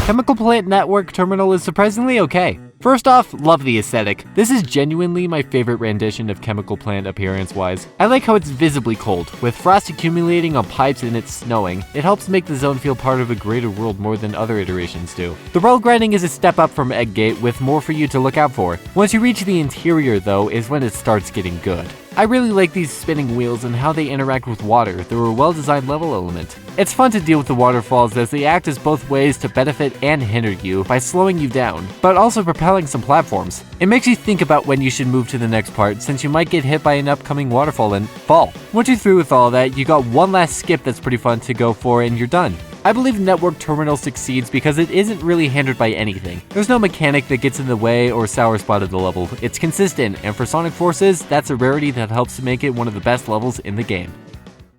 Chemical Plant Network Terminal is surprisingly okay. First off, love the aesthetic. This is genuinely my favorite rendition of Chemical Plant appearance-wise. I like how it's visibly cold. With frost accumulating on pipes and it's snowing, it helps make the zone feel part of a greater world more than other iterations do. The roll grinding is a step up from Egg Gate with more for you to look out for. Once you reach the interior though, is when it starts getting good. I really like these spinning wheels and how they interact with water. They're a well-designed level element. It's fun to deal with the waterfalls as they act as both ways to benefit and hinder you by slowing you down, but also propelling some platforms. It makes you think about when you should move to the next part since you might get hit by an upcoming waterfall and fall. Once you're through with all that, you got one last skip that's pretty fun to go for and you're done. I believe Network Terminal succeeds because it isn't really hindered by anything. There's no mechanic that gets in the way or sour spot of the level. It's consistent, and for Sonic Forces, that's a rarity that helps to make it one of the best levels in the game.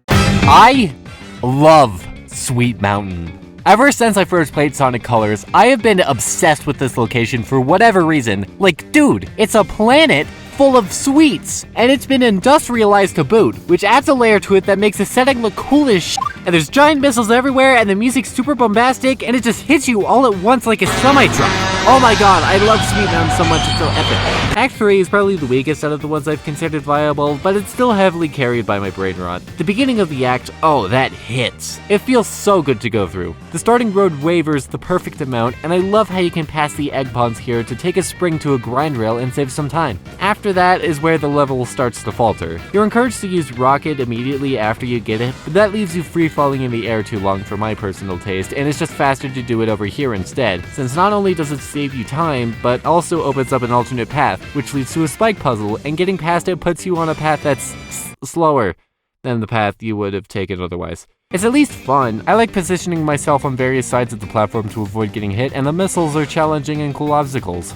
I love Sweet Mountain. Ever since I first played Sonic Colors, I have been obsessed with this location for whatever reason. Like, dude, it's a planet full of sweets, and it's been industrialized to boot, which adds a layer to it that makes the setting look cool as shit. And there's giant missiles everywhere, and the music's super bombastic, and it just hits you all at once like a semi-truck. Oh my god, I love Sweet Mountain so much, it's so epic. Act 3 is probably the weakest out of the ones I've considered viable, but it's still heavily carried by my brain rot. The beginning of the act, oh, that hits. It feels so good to go through. The starting road wavers the perfect amount, and I love how you can pass the egg ponds here to take a spring to a grind rail and save some time. After that is where the level starts to falter. You're encouraged to use rocket immediately after you get it, but that leaves you free falling in the air too long for my personal taste, and it's just faster to do it over here instead, since not only does it save you time, but also opens up an alternate path, which leads to a spike puzzle, and getting past it puts you on a path that's slower than the path you would have taken otherwise. It's at least fun. I like positioning myself on various sides of the platform to avoid getting hit, and the missiles are challenging and cool obstacles.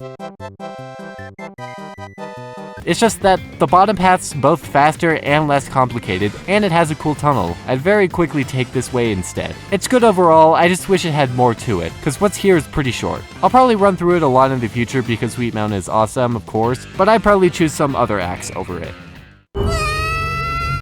It's just that the bottom path's both faster and less complicated, and it has a cool tunnel. I'd very quickly take this way instead. It's good overall, I just wish it had more to it, cause what's here is pretty short. I'll probably run through it a lot in the future because Sweet Mountain is awesome, of course, but I'd probably choose some other acts over it.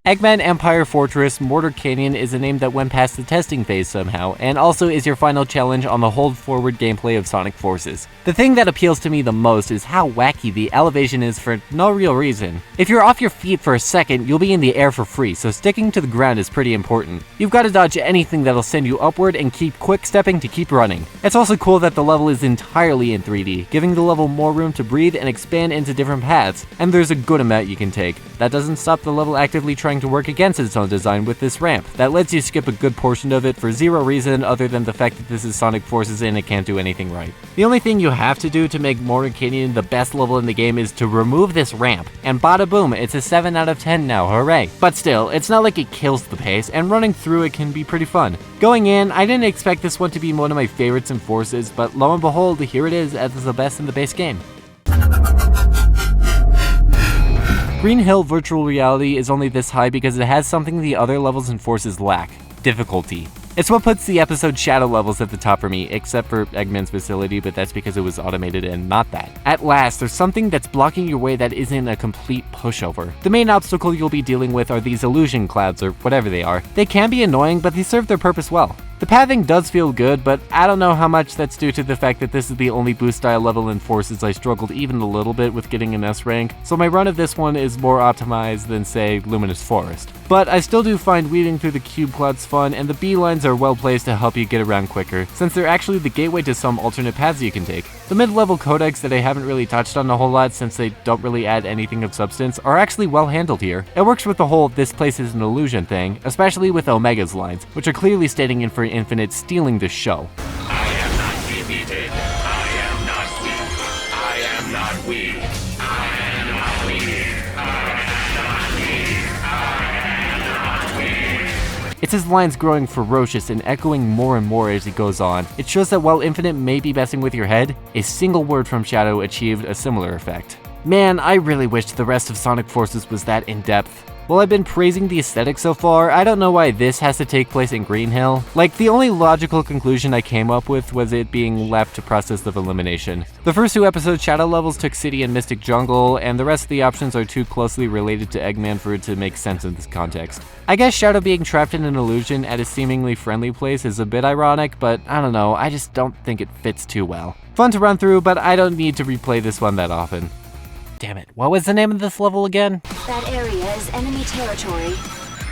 Eggman Empire Fortress Mortar Canyon is a name that went past the testing phase somehow, and also is your final challenge on the hold-forward gameplay of Sonic Forces. The thing that appeals to me the most is how wacky the elevation is for no real reason. If you're off your feet for a second, you'll be in the air for free, so sticking to the ground is pretty important. You've got to dodge anything that'll send you upward and keep quick-stepping to keep running. It's also cool that the level is entirely in 3D, giving the level more room to breathe and expand into different paths, and there's a good amount you can take. That doesn't stop the level actively trying to work against its own design with this ramp that lets you skip a good portion of it for zero reason other than the fact that this is Sonic Forces and it can't do anything right. The only thing you have to do to make Mortar Canyon the best level in the game is to remove this ramp, and bada boom, it's a 7 out of 10 now, hooray. But still, it's not like it kills the pace, and running through it can be pretty fun. Going in, I didn't expect this one to be one of my favorites in Forces, but lo and behold, here it is as the best in the base game. Green Hill Virtual Reality is only this high because it has something the other levels in Forces lack: difficulty. It's what puts the episode Shadow levels at the top for me, except for Eggman's facility, but that's because it was automated and not that. At last, there's something that's blocking your way that isn't a complete pushover. The main obstacle you'll be dealing with are these illusion clouds, or whatever they are. They can be annoying, but they serve their purpose well. The pathing does feel good, but I don't know how much that's due to the fact that this is the only boost style level in Forces I struggled even a little bit with getting an S rank, so my run of this one is more optimized than, say, Luminous Forest. But I still do find weeding through the cube clouds fun, and the beelines are well placed to help you get around quicker, since they're actually the gateway to some alternate paths you can take. The mid-level codecs that I haven't really touched on a whole lot since they don't really add anything of substance are actually well handled here. It works with the whole "this place is an illusion" thing, especially with Omega's lines, which are clearly stating in for Infinite stealing this show. I am not defeated. I am not weak. I am not weak. I am not weak. I am not weak. I am not weak. It's his lines growing ferocious and echoing more and more as he goes on. It shows that while Infinite may be messing with your head, a single word from Shadow achieved a similar effect. Man, I really wished the rest of Sonic Forces was that in-depth. While I've been praising the aesthetic so far, I don't know why this has to take place in Green Hill. Like, the only logical conclusion I came up with was it being left to process of elimination. The first 2 episodes Shadow levels took City and Mystic Jungle, and the rest of the options are too closely related to Eggman for it to make sense in this context. I guess Shadow being trapped in an illusion at a seemingly friendly place is a bit ironic, but I don't know, I just don't think it fits too well. Fun to run through, but I don't need to replay this one that often. Damn it, what was the name of this level again? That area is enemy territory.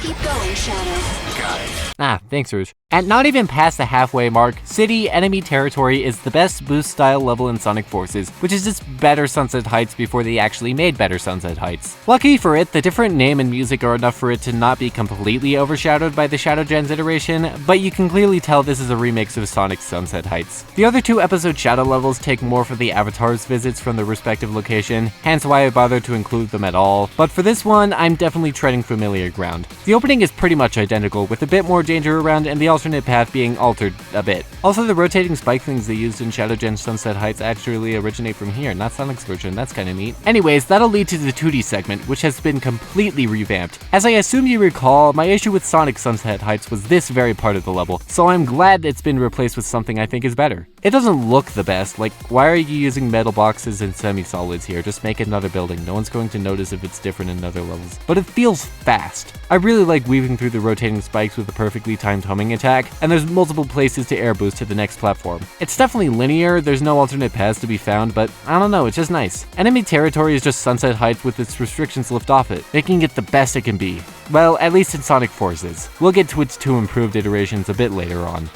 Keep going, Shadow. Got it. Ah, thanks, Rouge. At not even past the halfway mark, City Enemy Territory is the best boost style level in Sonic Forces, which is just better Sunset Heights before they actually made better Sunset Heights. Lucky for it, the different name and music are enough for it to not be completely overshadowed by the Shadow Gens iteration, but you can clearly tell this is a remix of Sonic's Sunset Heights. The other 2 episode Shadow levels take more for the avatars' visits from their respective location, hence why I bothered to include them at all, but for this one, I'm definitely treading familiar ground. The opening is pretty much identical, with a bit more danger around, and they all alternate path being altered a bit. Also, the rotating spike things they used in Shadow Gen Sunset Heights actually originate from here, not Sonic's version. That's kinda neat. Anyways, that'll lead to the 2D segment, which has been completely revamped. As I assume you recall, my issue with Sonic Sunset Heights was this very part of the level, so I'm glad it's been replaced with something I think is better. It doesn't look the best, like why are you using metal boxes and semi-solids here? Just make another building, no one's going to notice if it's different in other levels. But it feels fast. I really like weaving through the rotating spikes with a perfectly timed homing attack, and there's multiple places to air boost to the next platform. It's definitely linear, there's no alternate paths to be found, but I don't know, it's just nice. Enemy territory is just Sunset Heights with its restrictions lifted off it, making it the best it can be. Well, at least in Sonic Forces. We'll get to its 2 improved iterations a bit later on.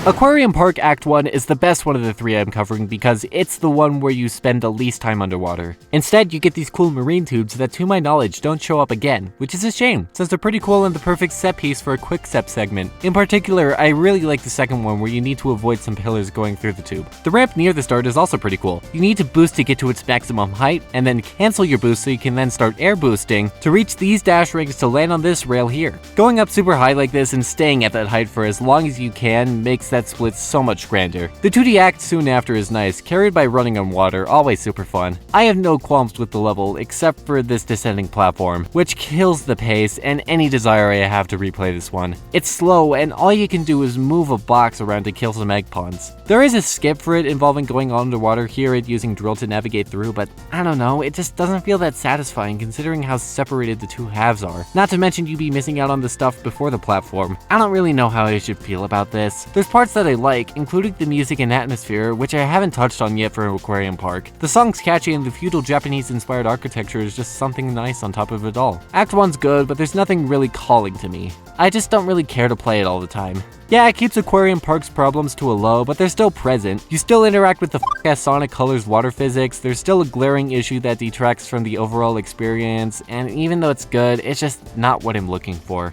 Aquarium Park Act 1 is the best one of the 3 I'm covering because it's the one where you spend the least time underwater. Instead, you get these cool marine tubes that to my knowledge don't show up again, which is a shame, since they're pretty cool and the perfect set piece for a quick step segment. In particular, I really like the second one where you need to avoid some pillars going through the tube. The ramp near the start is also pretty cool. You need to boost to get to its maximum height, and then cancel your boost so you can then start air boosting to reach these dash rings to land on this rail here. Going up super high like this and staying at that height for as long as you can makes that split so much grander. The 2D act soon after is nice, carried by running on water, always super fun. I have no qualms with the level, except for this descending platform, which kills the pace and any desire I have to replay this one. It's slow, and all you can do is move a box around to kill some egg pawns. There is a skip for it involving going underwater here and using drill to navigate through, but I don't know, it just doesn't feel that satisfying considering how separated the 2 halves are. Not to mention you'd be missing out on the stuff before the platform. I don't really know how I should feel about this. There's parts that I like, including the music and atmosphere, which I haven't touched on yet for Aquarium Park. The song's catchy and the feudal Japanese-inspired architecture is just something nice on top of it all. Act 1's good, but there's nothing really calling to me. I just don't really care to play it all the time. Yeah, it keeps Aquarium Park's problems to a low, but they're still present. You still interact with the f***ass Sonic Colors water physics, there's still a glaring issue that detracts from the overall experience, and even though it's good, it's just not what I'm looking for.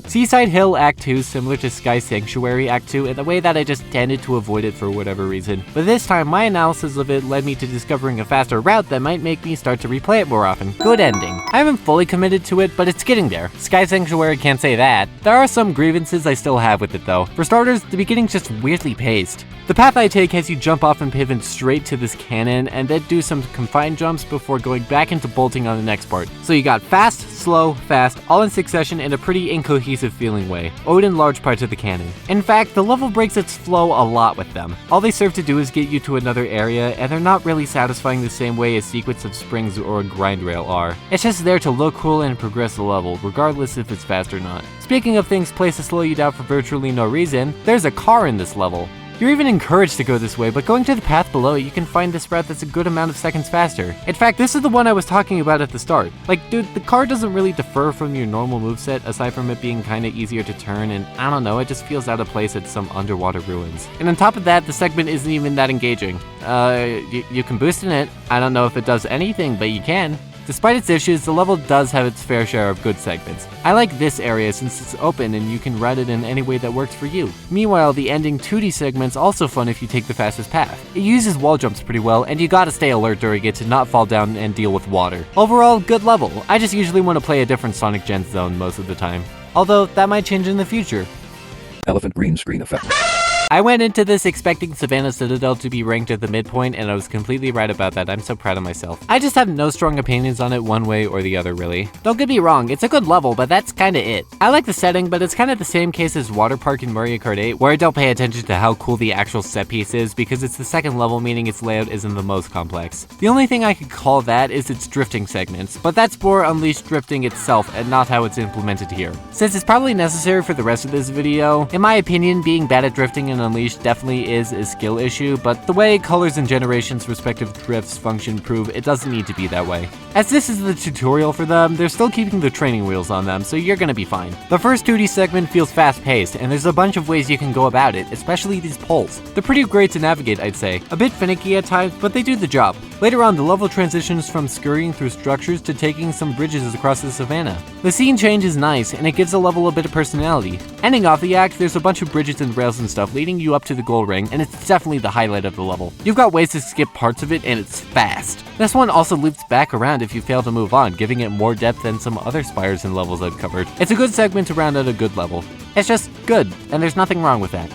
Seaside Hill Act 2 is similar to Sky Sanctuary Act 2 in the way that I just tended to avoid it for whatever reason, but this time my analysis of it led me to discovering a faster route that might make me start to replay it more often. Good ending. I haven't fully committed to it, but it's getting there. Sky Sanctuary can't say that. There are some grievances I still have with it though. For starters, the beginning's just weirdly paced. The path I take has you jump off and pivot straight to this cannon and then do some confined jumps before going back into bolting on the next part. So you got fast, slow, fast, all in succession in a pretty incohesive feeling way, owed in large part to the cannon. In fact, the level breaks its flow a lot with them. All they serve to do is get you to another area, and they're not really satisfying the same way a sequence of springs or a grind rail are. It's just there to look cool and progress the level, regardless if it's fast or not. Speaking of things placed to slow you down for virtually no reason, there's a car in this level. You're even encouraged to go this way, but going to the path below it, you can find this route that's a good amount of seconds faster. In fact, this is the one I was talking about at the start. Like, dude, the car doesn't really differ from your normal moveset, aside from it being kinda easier to turn, and I don't know, it just feels out of place at some underwater ruins. And on top of that, the segment isn't even that engaging. You can boost in it. I don't know if it does anything, but you can. Despite its issues, the level does have its fair share of good segments. I like this area since it's open and you can ride it in any way that works for you. Meanwhile, the ending 2D segment's also fun if you take the fastest path. It uses wall jumps pretty well, and you gotta stay alert during it to not fall down and deal with water. Overall, good level. I just usually want to play a different Sonic Gen zone most of the time. Although, that might change in the future. Elephant green screen effect. I went into this expecting Savannah Citadel to be ranked at the midpoint, and I was completely right about that. I'm so proud of myself. I just have no strong opinions on it one way or the other, really. Don't get me wrong, it's a good level, but that's kinda it. I like the setting, but it's kinda the same case as Water Park in Mario Kart 8, where I don't pay attention to how cool the actual set piece is because it's the second level, meaning its layout isn't the most complex. The only thing I could call that is its drifting segments, but that's more Unleashed drifting itself and not how it's implemented here. Since it's probably necessary for the rest of this video, in my opinion, being bad at drifting in Unleashed definitely is a skill issue, but the way Colors and Generations' respective drifts function prove it doesn't need to be that way. As this is the tutorial for them, they're still keeping the training wheels on them, so you're gonna be fine. The first 2D segment feels fast-paced, and there's a bunch of ways you can go about it, especially these poles. They're pretty great to navigate, I'd say. A bit finicky at times, but they do the job. Later on, the level transitions from scurrying through structures to taking some bridges across the savannah. The scene change is nice, and it gives the level a bit of personality. Ending off the act, there's a bunch of bridges and rails and stuff leading you up to the gold ring, and it's definitely the highlight of the level. You've got ways to skip parts of it, and it's fast. This one also loops back around if you fail to move on, giving it more depth than some other spires and levels I've covered. It's a good segment to round out a good level. It's just good, and there's nothing wrong with that.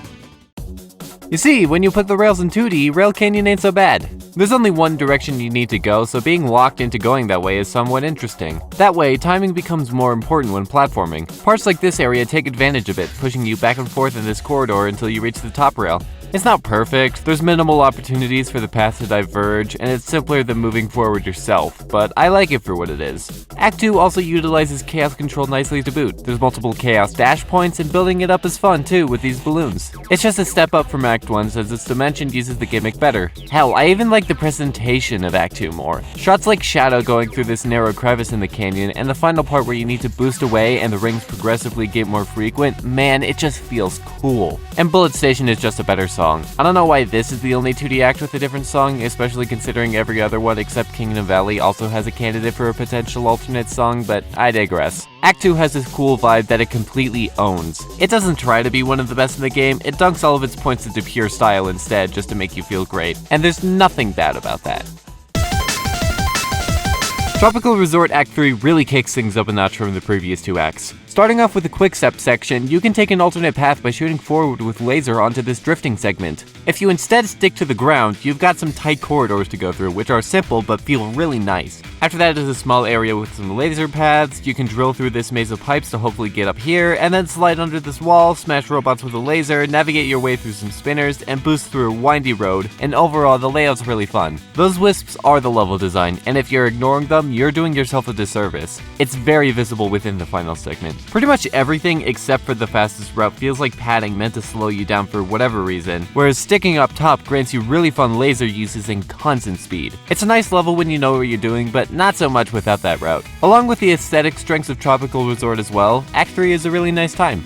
You see, when you put the rails in 2D, Rail Canyon ain't so bad. There's only one direction you need to go, so being locked into going that way is somewhat interesting. That way, timing becomes more important when platforming. Parts like this area take advantage of it, pushing you back and forth in this corridor until you reach the top rail. It's not perfect, there's minimal opportunities for the path to diverge, and it's simpler than moving forward yourself, but I like it for what it is. Act 2 also utilizes chaos control nicely to boot. There's multiple chaos dash points, and building it up is fun too with these balloons. It's just a step up from Act 1 since its dimension uses the gimmick better. Hell, I even like the presentation of Act 2 more. Shots like Shadow going through this narrow crevice in the canyon, and the final part where you need to boost away and the rings progressively get more frequent, man, it just feels cool. And Bullet Station is just a better song. I don't know why this is the only 2D act with a different song, especially considering every other one except Kingdom Valley also has a candidate for a potential alternate song, but I digress. Act 2 has this cool vibe that it completely owns. It doesn't try to be one of the best in the game, it dunks all of its points into pure style instead just to make you feel great, and there's nothing bad about that. Tropical Resort Act 3 really kicks things up a notch from the previous two acts. Starting off with the quick step section, you can take an alternate path by shooting forward with laser onto this drifting segment. If you instead stick to the ground, you've got some tight corridors to go through, which are simple but feel really nice. After that is a small area with some laser paths. You can drill through this maze of pipes to hopefully get up here, and then slide under this wall, smash robots with a laser, navigate your way through some spinners, and boost through a windy road, and overall the layout's really fun. Those wisps are the level design, and if you're ignoring them, you're doing yourself a disservice. It's very visible within the final segment. Pretty much everything except for the fastest route feels like padding meant to slow you down for whatever reason, whereas sticking up top grants you really fun laser uses and constant speed. It's a nice level when you know what you're doing, but not so much without that route. Along with the aesthetic strengths of Tropical Resort as well, Act 3 is a really nice time.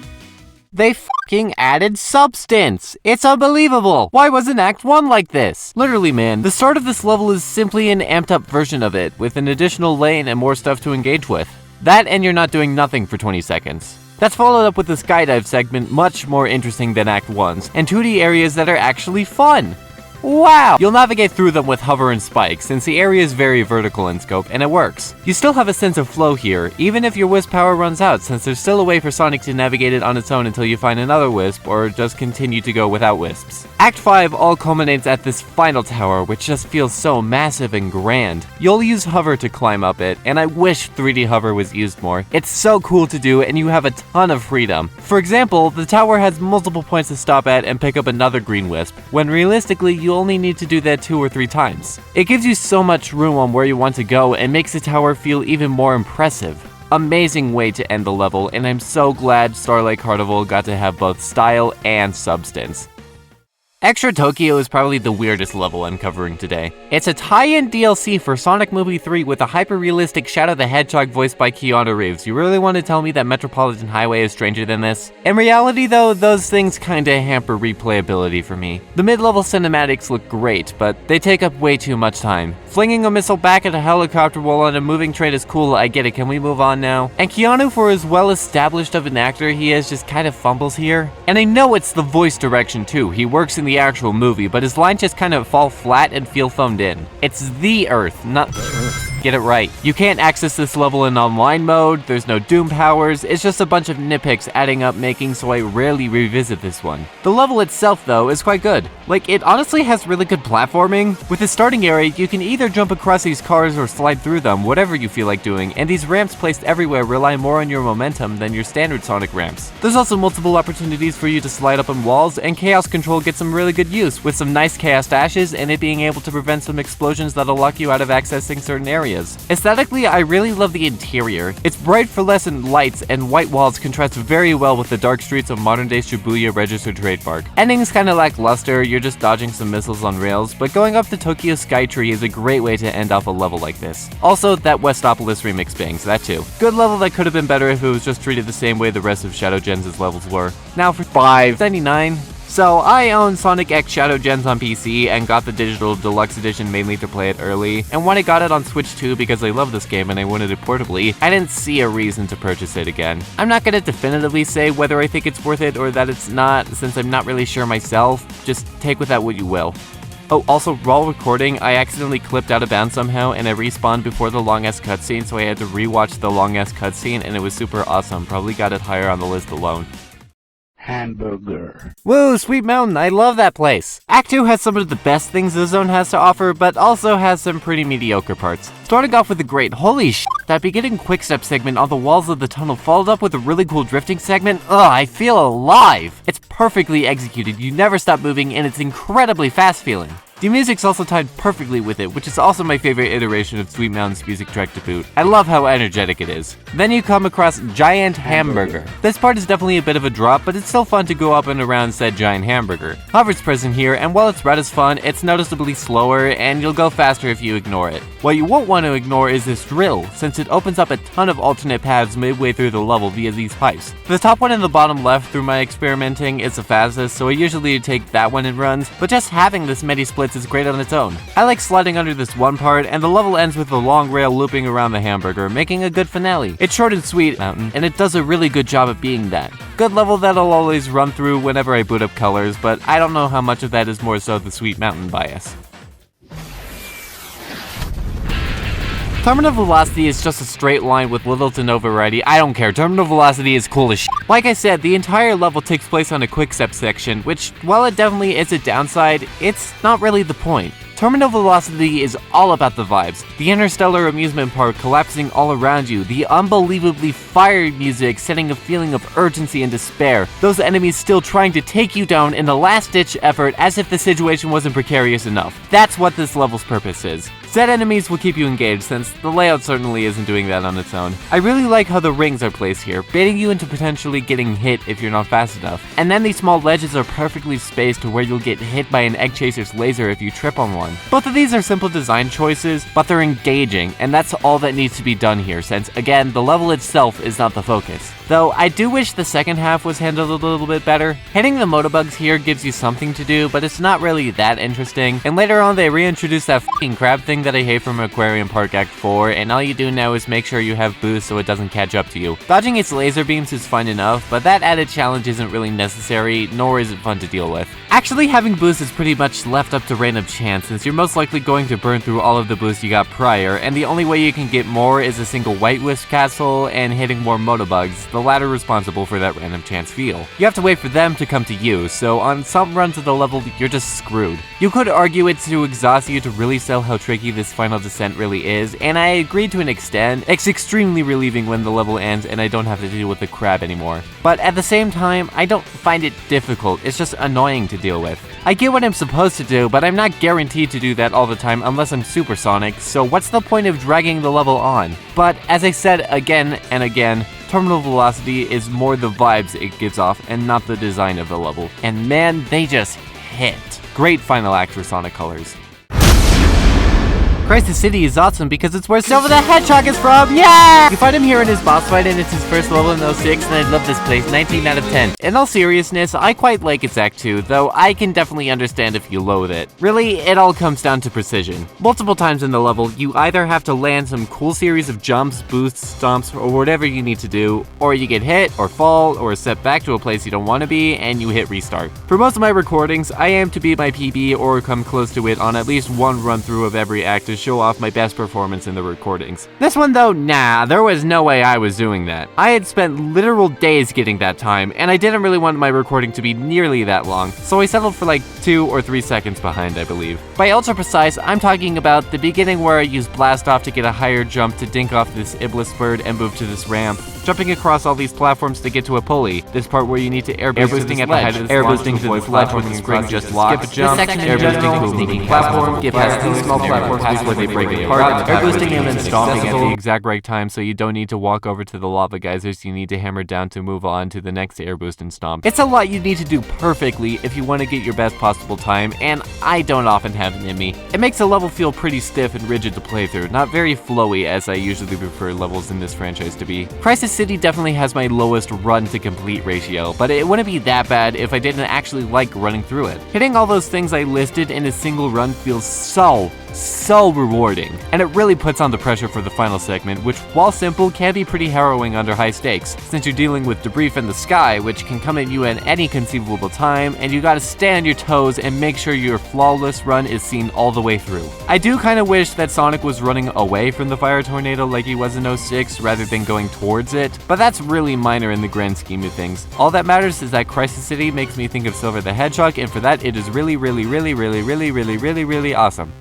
They fucking added substance! It's unbelievable! Why wasn't Act 1 like this? Literally, man, the start of this level is simply an amped up version of it, with an additional lane and more stuff to engage with. That and you're not doing nothing for 20 seconds. That's followed up with the skydive segment, much more interesting than Act 1's, and 2D areas that are actually fun! Wow! You'll navigate through them with hover and spike, since the area is very vertical in scope, and it works. You still have a sense of flow here, even if your wisp power runs out, since there's still a way for Sonic to navigate it on its own until you find another wisp, or just continue to go without wisps. Act 5 all culminates at this final tower, which just feels so massive and grand. You'll use hover to climb up it, and I wish 3D hover was used more. It's so cool to do, and you have a ton of freedom. For example, the tower has multiple points to stop at and pick up another green wisp, when realistically you only need to do that 2 or 3 times. It gives you so much room on where you want to go and makes the tower feel even more impressive. Amazing way to end the level, and I'm so glad Starlight Carnival got to have both style and substance. Extra Tokyo is probably the weirdest level I'm covering today. It's a tie-in DLC for Sonic Movie 3 with a hyper-realistic Shadow the Hedgehog voiced by Keanu Reeves. You really want to tell me that Metropolitan Highway is stranger than this? In reality though, those things kinda hamper replayability for me. The mid-level cinematics look great, but they take up way too much time. Flinging a missile back at a helicopter while on a moving train is cool, I get it, can we move on now? And Keanu, for as well established of an actor he is, just kind of fumbles here. And I know it's the voice direction too, he works in the actual movie, but his lines just kind of fall flat and feel phoned in. It's the Earth, not the Earth. Get it right. You can't access this level in online mode, there's no Doom powers, it's just a bunch of nitpicks adding up making so I rarely revisit this one. The level itself though is quite good. Like, it honestly has really good platforming. With the starting area, you can either jump across these cars or slide through them, whatever you feel like doing, and these ramps placed everywhere rely more on your momentum than your standard Sonic ramps. There's also multiple opportunities for you to slide up on walls, and Chaos Control gets some really good use, with some nice Chaos dashes and it being able to prevent some explosions that'll lock you out of accessing certain areas. Aesthetically, I really love the interior. It's bright fluorescent lights and white walls contrast very well with the dark streets of modern-day Shibuya registered trademark. Ending's kinda lackluster, you're just dodging some missiles on rails, but going up the Tokyo Skytree is a great way to end off a level like this. Also, that Westopolis remix bangs, that too. Good level that could have been better if it was just treated the same way the rest of Shadow Gens' levels were. Now for $5.99. So I own Sonic X Shadow Gens on PC and got the digital deluxe edition mainly to play it early, and when I got it on Switch too because I love this game and I wanted it portably, I didn't see a reason to purchase it again. I'm not gonna definitively say whether I think it's worth it or that it's not, since I'm not really sure myself. Just take with that what you will. Oh, also, while recording, I accidentally clipped out of bounds somehow, and I respawned before the long-ass cutscene, so I had to rewatch the long-ass cutscene, and it was super awesome. Probably got it higher on the list alone. Hamburger. Woo, Sweet Mountain, I love that place! Act 2 has some of the best things the zone has to offer, but also has some pretty mediocre parts. Starting off with the great holy sh**, that beginning quick-step segment on the walls of the tunnel followed up with a really cool drifting segment. Ugh, I feel alive! It's perfectly executed, you never stop moving, and it's incredibly fast-feeling. The music's also timed perfectly with it, which is also my favorite iteration of Sweet Mountain's music track to boot. I love how energetic it is. Then you come across Giant Hamburger. This part is definitely a bit of a drop, but it's still fun to go up and around said giant hamburger. Hover's present here, and while its red is fun, it's noticeably slower, and you'll go faster if you ignore it. What you won't want to ignore is this drill, since it opens up a ton of alternate paths midway through the level via these pipes. The top one in the bottom left through my experimenting is the fastest, so I usually take that one in runs, but just having this many splits is great on its own. I like sliding under this one part, and the level ends with a long rail looping around the hamburger, making a good finale. It's short and sweet, Mountain, and it does a really good job at being that. Good level that I'll always run through whenever I boot up colors, but I don't know how much of that is more so the Sweet Mountain bias. Terminal velocity is just a straight line with little to no variety. I don't care, terminal velocity is cool as shit. Like I said, the entire level takes place on a quick-step section, which, while it definitely is a downside, it's not really the point. Terminal velocity is all about the vibes. The interstellar amusement park collapsing all around you, the unbelievably fiery music setting a feeling of urgency and despair, those enemies still trying to take you down in a last-ditch effort as if the situation wasn't precarious enough. That's what this level's purpose is. Said enemies will keep you engaged, since the layout certainly isn't doing that on its own. I really like how the rings are placed here, baiting you into potentially getting hit if you're not fast enough. And then these small ledges are perfectly spaced to where you'll get hit by an egg chaser's laser if you trip on one. Both of these are simple design choices, but they're engaging, and that's all that needs to be done here, since again, the level itself is not the focus. Though I do wish the second half was handled a little bit better. Hitting the Dobgs here gives you something to do, but it's not really that interesting. And later on they reintroduce that f***ing crab thing that I hate from Aquarium Park Act 4, and all you do now is make sure you have boost so it doesn't catch up to you. Dodging its laser beams is fun enough, but that added challenge isn't really necessary, nor is it fun to deal with. Actually, having boost is pretty much left up to random chance, since you're most likely going to burn through all of the boost you got prior, and the only way you can get more is a single White Wisp Castle and hitting more Dobgs, the latter responsible for that random chance feel. You have to wait for them to come to you, so on some runs of the level, you're just screwed. You could argue it's to exhaust you to really sell how tricky this final descent really is, and I agree to an extent. It's extremely relieving when the level ends and I don't have to deal with the crab anymore. But at the same time, I don't find it difficult, it's just annoying to deal with. I get what I'm supposed to do, but I'm not guaranteed to do that all the time unless I'm supersonic, so what's the point of dragging the level on? But as I said again and again, terminal velocity is more the vibes it gives off and not the design of the level. And man, they just hit. Great final act for Sonic Colors. Crisis City is awesome because it's where Silver the Hedgehog is from, yeah! You find him here in his boss fight and it's his first level in 06, and I love this place, 19 out of 10. In all seriousness, I quite like its Act 2, though I can definitely understand if you loathe it. Really, it all comes down to precision. Multiple times in the level, you either have to land some cool series of jumps, boosts, stomps, or whatever you need to do, or you get hit, or fall, or set back to a place you don't want to be, and you hit restart. For most of my recordings, I aim to beat my PB or come close to it on at least one run through of every act to show off my best performance in the recordings. This one though, nah, there was no way I was doing that. I had spent literal days getting that time, and I didn't really want my recording to be nearly that long, so I settled for like 2 or 3 seconds behind, I believe. By ultra precise, I'm talking about the beginning where I use blast off to get a higher jump to dink off this Iblis bird and move to this ramp, jumping across all these platforms to get to a pulley, this part where you need to air boosting at the height of this boosting to the platform the spring just locks, skip a jump, air boosting to the platform, get past these small platforms before they break apart, air boosting and then stomping at the exact right time so you don't need to walk over to the lava geysers, you need to hammer down to move on to the next air boost and stomp. It's a lot you need to do perfectly if you want to get your best possible time, and I don't often have it in me. It makes a level feel pretty stiff and rigid to play through, not very flowy as I usually prefer levels in this franchise to be. Crisis Crisis City definitely has my lowest run to complete ratio, but it wouldn't be that bad if I didn't actually like running through it. Hitting all those things I listed in a single run feels so rewarding, and it really puts on the pressure for the final segment, which, while simple, can be pretty harrowing under high stakes, since you're dealing with debris from the sky, which can come at you at any conceivable time, and you gotta stay on your toes and make sure your flawless run is seen all the way through. I do kinda wish that Sonic was running away from the fire tornado like he was in 06, rather than going towards it, but that's really minor in the grand scheme of things. All that matters is that Crisis City makes me think of Silver the Hedgehog, and for that it is really awesome.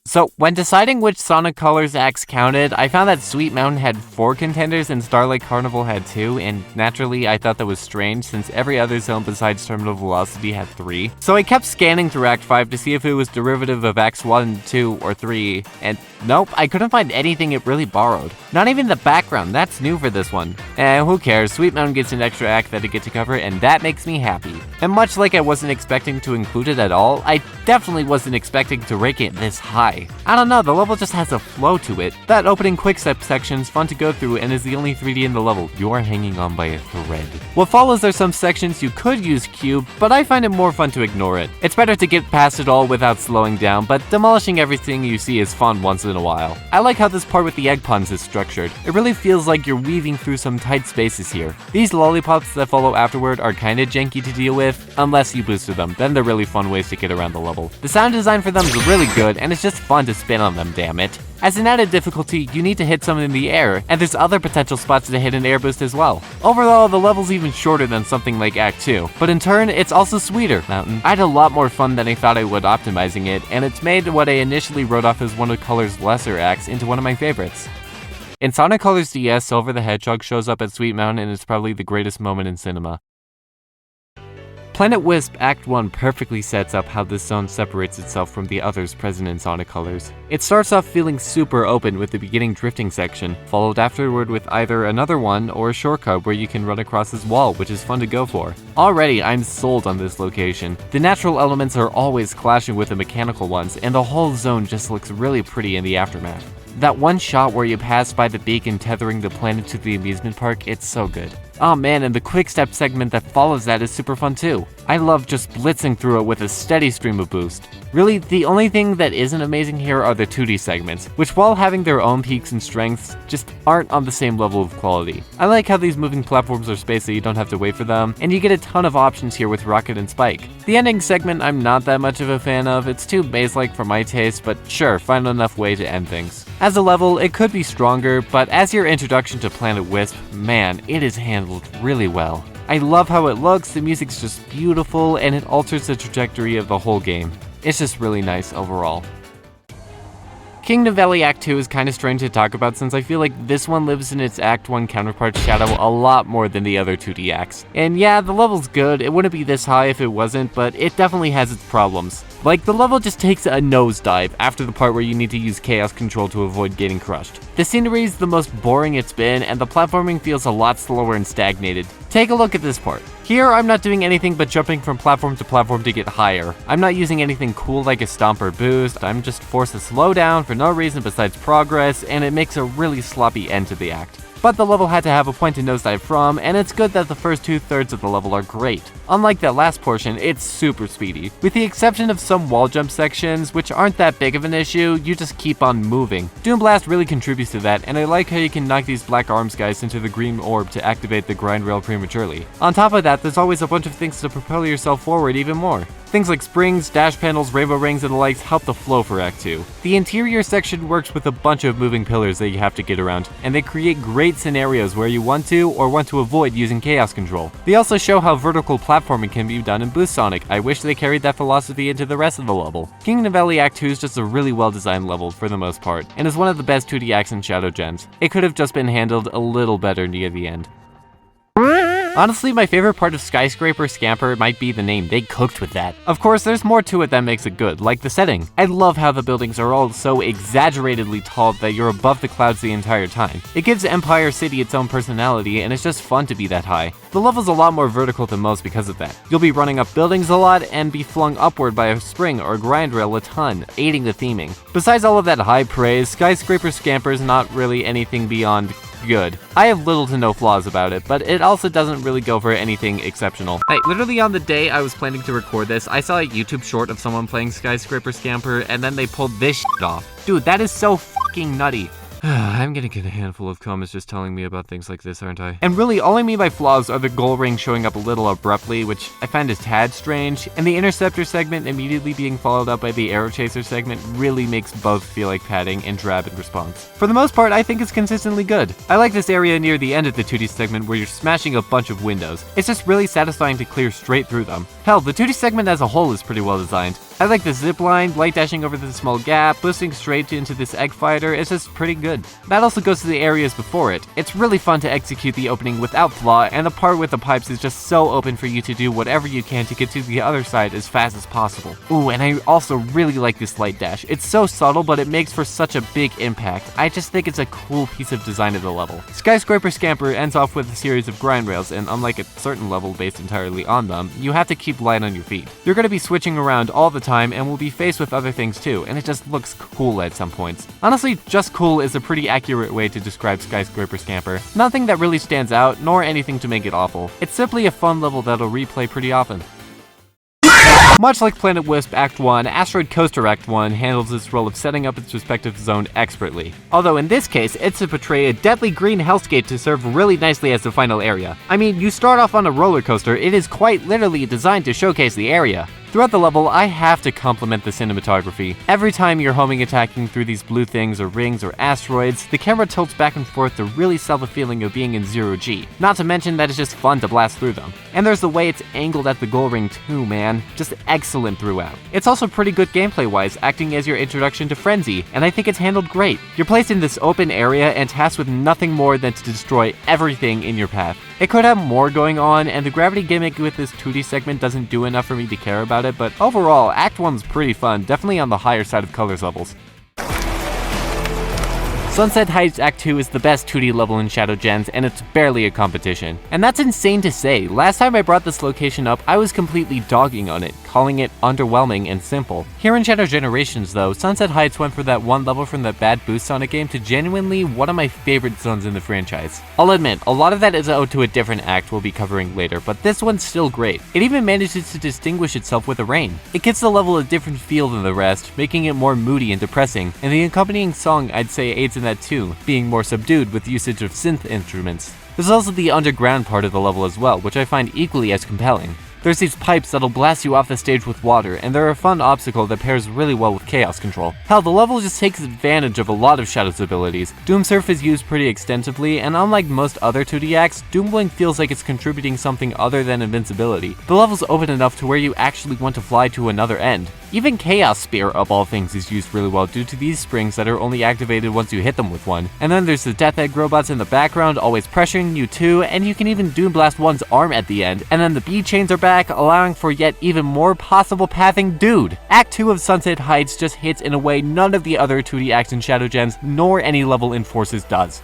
So, when deciding which Sonic Colors acts counted, I found that Sweet Mountain had 4 contenders and Starlight Carnival had 2, and naturally I thought that was strange since every other zone besides Terminal Velocity had 3. So I kept scanning through Act 5 to see if it was derivative of Acts 1, 2, or 3, and nope, I couldn't find anything it really borrowed. Not even the background, that's new for this one. Who cares, Sweet Mountain gets an extra act that I get to cover, and that makes me happy. And much like I wasn't expecting to include it at all, I definitely wasn't expecting to rank it this high. I don't know, the level just has a flow to it. That opening quick-step section's fun to go through and is the only 3D in the level. You're hanging on by a thread. What follows are some sections you could use cube, but I find it more fun to ignore it. It's better to get past it all without slowing down, but demolishing everything you see is fun once in a while. I like how this part with the egg puns is structured. It really feels like you're weaving through some tight spaces here. These lollipops that follow afterward are kinda janky to deal with, unless you boosted them, then they're really fun ways to get around the level. The sound design for them is really good, and it's just fun to spin on them, damn it. As an added difficulty, you need to hit something in the air, and there's other potential spots to hit an air boost as well. Overall, the level's even shorter than something like Act 2, but in turn, it's also sweeter. Mountain. I had a lot more fun than I thought I would optimizing it, and it's made what I initially wrote off as one of Color's lesser acts into one of my favorites. In Sonic Colors DS, Silver the Hedgehog shows up at Sweet Mountain, and it's probably the greatest moment in cinema. Planet Wisp Act 1 perfectly sets up how this zone separates itself from the others present in Sonic Colors. It starts off feeling super open with the beginning drifting section, followed afterward with either another one or a shortcut where you can run across this wall, which is fun to go for. Already, I'm sold on this location. The natural elements are always clashing with the mechanical ones, and the whole zone just looks really pretty in the aftermath. That one shot where you pass by the beacon tethering the planet to the amusement park, it's so good. Oh man, and the quick step segment that follows that is super fun too. I love just blitzing through it with a steady stream of boost. Really, the only thing that isn't amazing here are the 2D segments, which while having their own peaks and strengths, just aren't on the same level of quality. I like how these moving platforms are spaced so you don't have to wait for them, and you get a ton of options here with Rocket and Spike. The ending segment I'm not that much of a fan of, it's too base-like for my taste, but sure, find enough way to end things. As a level, it could be stronger, but as your introduction to Planet Wisp, man, it is handled really well. I love how it looks, the music's just beautiful, and it alters the trajectory of the whole game. It's just really nice overall. Kingdom Valley Act 2 is kinda strange to talk about since I feel like this one lives in its Act 1 counterpart Shadow a lot more than the other 2D acts. And yeah, the level's good, it wouldn't be this high if it wasn't, but it definitely has its problems. Like, the level just takes a nosedive after the part where you need to use Chaos Control to avoid getting crushed. The scenery is the most boring it's been, and the platforming feels a lot slower and stagnated. Take a look at this part. Here, I'm not doing anything but jumping from platform to platform to get higher. I'm not using anything cool like a stomp or boost, I'm just forced to slow down for no reason besides progress, and it makes a really sloppy end to the act. But the level had to have a point to nosedive from, and it's good that the first 2/3 of the level are great. Unlike that last portion, it's super speedy. With the exception of some wall jump sections, which aren't that big of an issue, you just keep on moving. Doom Blast really contributes to that, and I like how you can knock these black arms guys into the green orb to activate the grind rail prematurely. On top of that, there's always a bunch of things to propel yourself forward even more. Things like springs, dash panels, rainbow rings, and the likes help the flow for Act 2. The interior section works with a bunch of moving pillars that you have to get around, and they create great scenarios where you want to or want to avoid using Chaos Control. They also show how vertical platforming can be done in Boost Sonic. I wish they carried that philosophy into the rest of the level. Kingdom Valley Act 2 is just a really well designed level for the most part, and is one of the best 2D acts in Shadow Gens. It could have just been handled a little better near the end. Honestly, my favorite part of Skyscraper Scamper might be the name. They cooked with that. Of course, there's more to it that makes it good, like the setting. I love how the buildings are all so exaggeratedly tall that you're above the clouds the entire time. It gives Empire City its own personality, and it's just fun to be that high. The level's a lot more vertical than most because of that. You'll be running up buildings a lot and be flung upward by a spring or a grind rail a ton, aiding the theming. Besides all of that high praise, Skyscraper Scamper is not really anything beyond good. I have little to no flaws about it, but it also doesn't really go for anything exceptional. Like, literally on the day I was planning to record this, I saw a YouTube short of someone playing Skyscraper Scamper, and then they pulled this shit off. Dude, that is so fucking nutty. I'm gonna get a handful of comments just telling me about things like this, aren't I? And really, all I mean by flaws are the goal ring showing up a little abruptly, which I find is tad strange, and the interceptor segment immediately being followed up by the arrow chaser segment really makes both feel like padding and drab in response. For the most part, I think it's consistently good. I like this area near the end of the 2D segment where you're smashing a bunch of windows. It's just really satisfying to clear straight through them. Hell, the 2D segment as a whole is pretty well designed. I like the zip line, light dashing over the small gap, boosting straight into this egg fighter, it's just pretty good. That also goes to the areas before it. It's really fun to execute the opening without flaw, and the part with the pipes is just so open for you to do whatever you can to get to the other side as fast as possible. Ooh, and I also really like this light dash. It's so subtle, but it makes for such a big impact. I just think it's a cool piece of design of the level. Skyscraper Scamper ends off with a series of grind rails, and unlike a certain level based entirely on them, you have to keep light on your feet. You're going to be switching around all the time and will be faced with other things too, and it just looks cool at some points. Honestly, just cool is a pretty accurate way to describe Skyscraper Scamper. Nothing that really stands out, nor anything to make it awful. It's simply a fun level that'll replay pretty often. Much like Planet Wisp Act 1, Asteroid Coaster Act 1 handles its role of setting up its respective zone expertly. Although in this case, it's to portray a deadly green hellscape to serve really nicely as the final area. I mean, you start off on a roller coaster, it is quite literally designed to showcase the area. Throughout the level, I have to compliment the cinematography. Every time you're homing attacking through these blue things or rings or asteroids, the camera tilts back and forth to really sell the feeling of being in zero G. Not to mention that it's just fun to blast through them. And there's the way it's angled at the goal ring too, man. Just excellent throughout. It's also pretty good gameplay-wise, acting as your introduction to Frenzy, and I think it's handled great. You're placed in this open area and tasked with nothing more than to destroy everything in your path. It could have more going on, and the gravity gimmick with this 2D segment doesn't do enough for me to care about it, but overall, Act 1's pretty fun, definitely on the higher side of colors levels. Sunset Heights Act 2 is the best 2D level in Shadow Gens, and it's barely a competition. And that's insane to say. Last time I brought this location up, I was completely dogging on it, calling it underwhelming and simple. Here in Shadow Generations though, Sunset Heights went for that one level from that bad Boost Sonic game to genuinely one of my favorite zones in the franchise. I'll admit, a lot of that is owed to a different act we'll be covering later, but this one's still great. It even manages to distinguish itself with the rain. It gives the level a different feel than the rest, making it more moody and depressing, and the accompanying song I'd say aids in that too, being more subdued with usage of synth instruments. There's also the underground part of the level as well, which I find equally as compelling. There's these pipes that'll blast you off the stage with water, and they're a fun obstacle that pairs really well with chaos control. Hell, the level just takes advantage of a lot of Shadow's abilities. Doom Surf is used pretty extensively, and unlike most other 2D acts, Doom Blink feels like it's contributing something other than invincibility. The level's open enough to where you actually want to fly to another end. Even Chaos Spear, of all things, is used really well due to these springs that are only activated once you hit them with one. And then there's the Death Egg robots in the background always pressuring you too, and you can even Doom Blast one's arm at the end. And then the B chains are back, allowing for yet even more possible pathing. Dude! Act 2 of Sunset Heights just hits in a way none of the other 2D acts in Shadow Gens, nor any level in Forces does.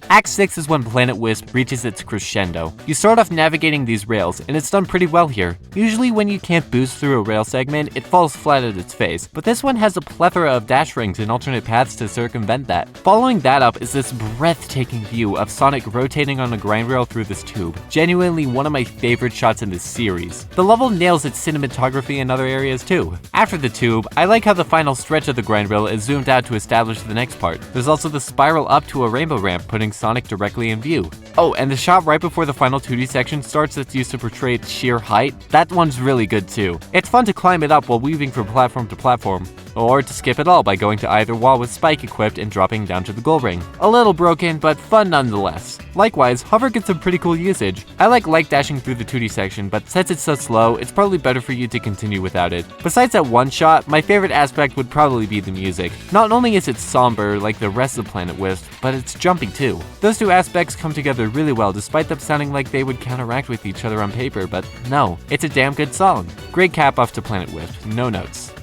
Act 6 is when Planet Wisp reaches its crescendo. You start off navigating these rails, and it's done pretty well here. Usually when you can't boost through a rail segment, it falls flat at its face, but this one has a plethora of dash rings and alternate paths to circumvent that. Following that up is this breathtaking view of Sonic rotating on a grind rail through this tube. Genuinely one of my favorite shots in this series. The level nails its cinematography in other areas too. After the tube, I like how the final stretch of the grind rail is zoomed out to establish the next part. There's also the spiral up to a rainbow ramp, putting Sonic directly in view. Oh, and the shot right before the final 2D section starts that's used to portray its sheer height, that one's really good too. It's fun to climb it up while weaving from platform to platform, or to skip it all by going to either wall with Spike equipped and dropping down to the goal ring. A little broken, but fun nonetheless. Likewise, Hover gets some pretty cool usage. I like light dashing through the 2D section, but since it's so slow, it's probably better for you to continue without it. Besides that one shot, my favorite aspect would probably be the music. Not only is it somber like the rest of Planet Wisp, but it's jumpy too. Those two aspects come together really well despite them sounding like they would counteract with each other on paper, but no, it's a damn good song. Great cap off to Planet Wisp, no notes.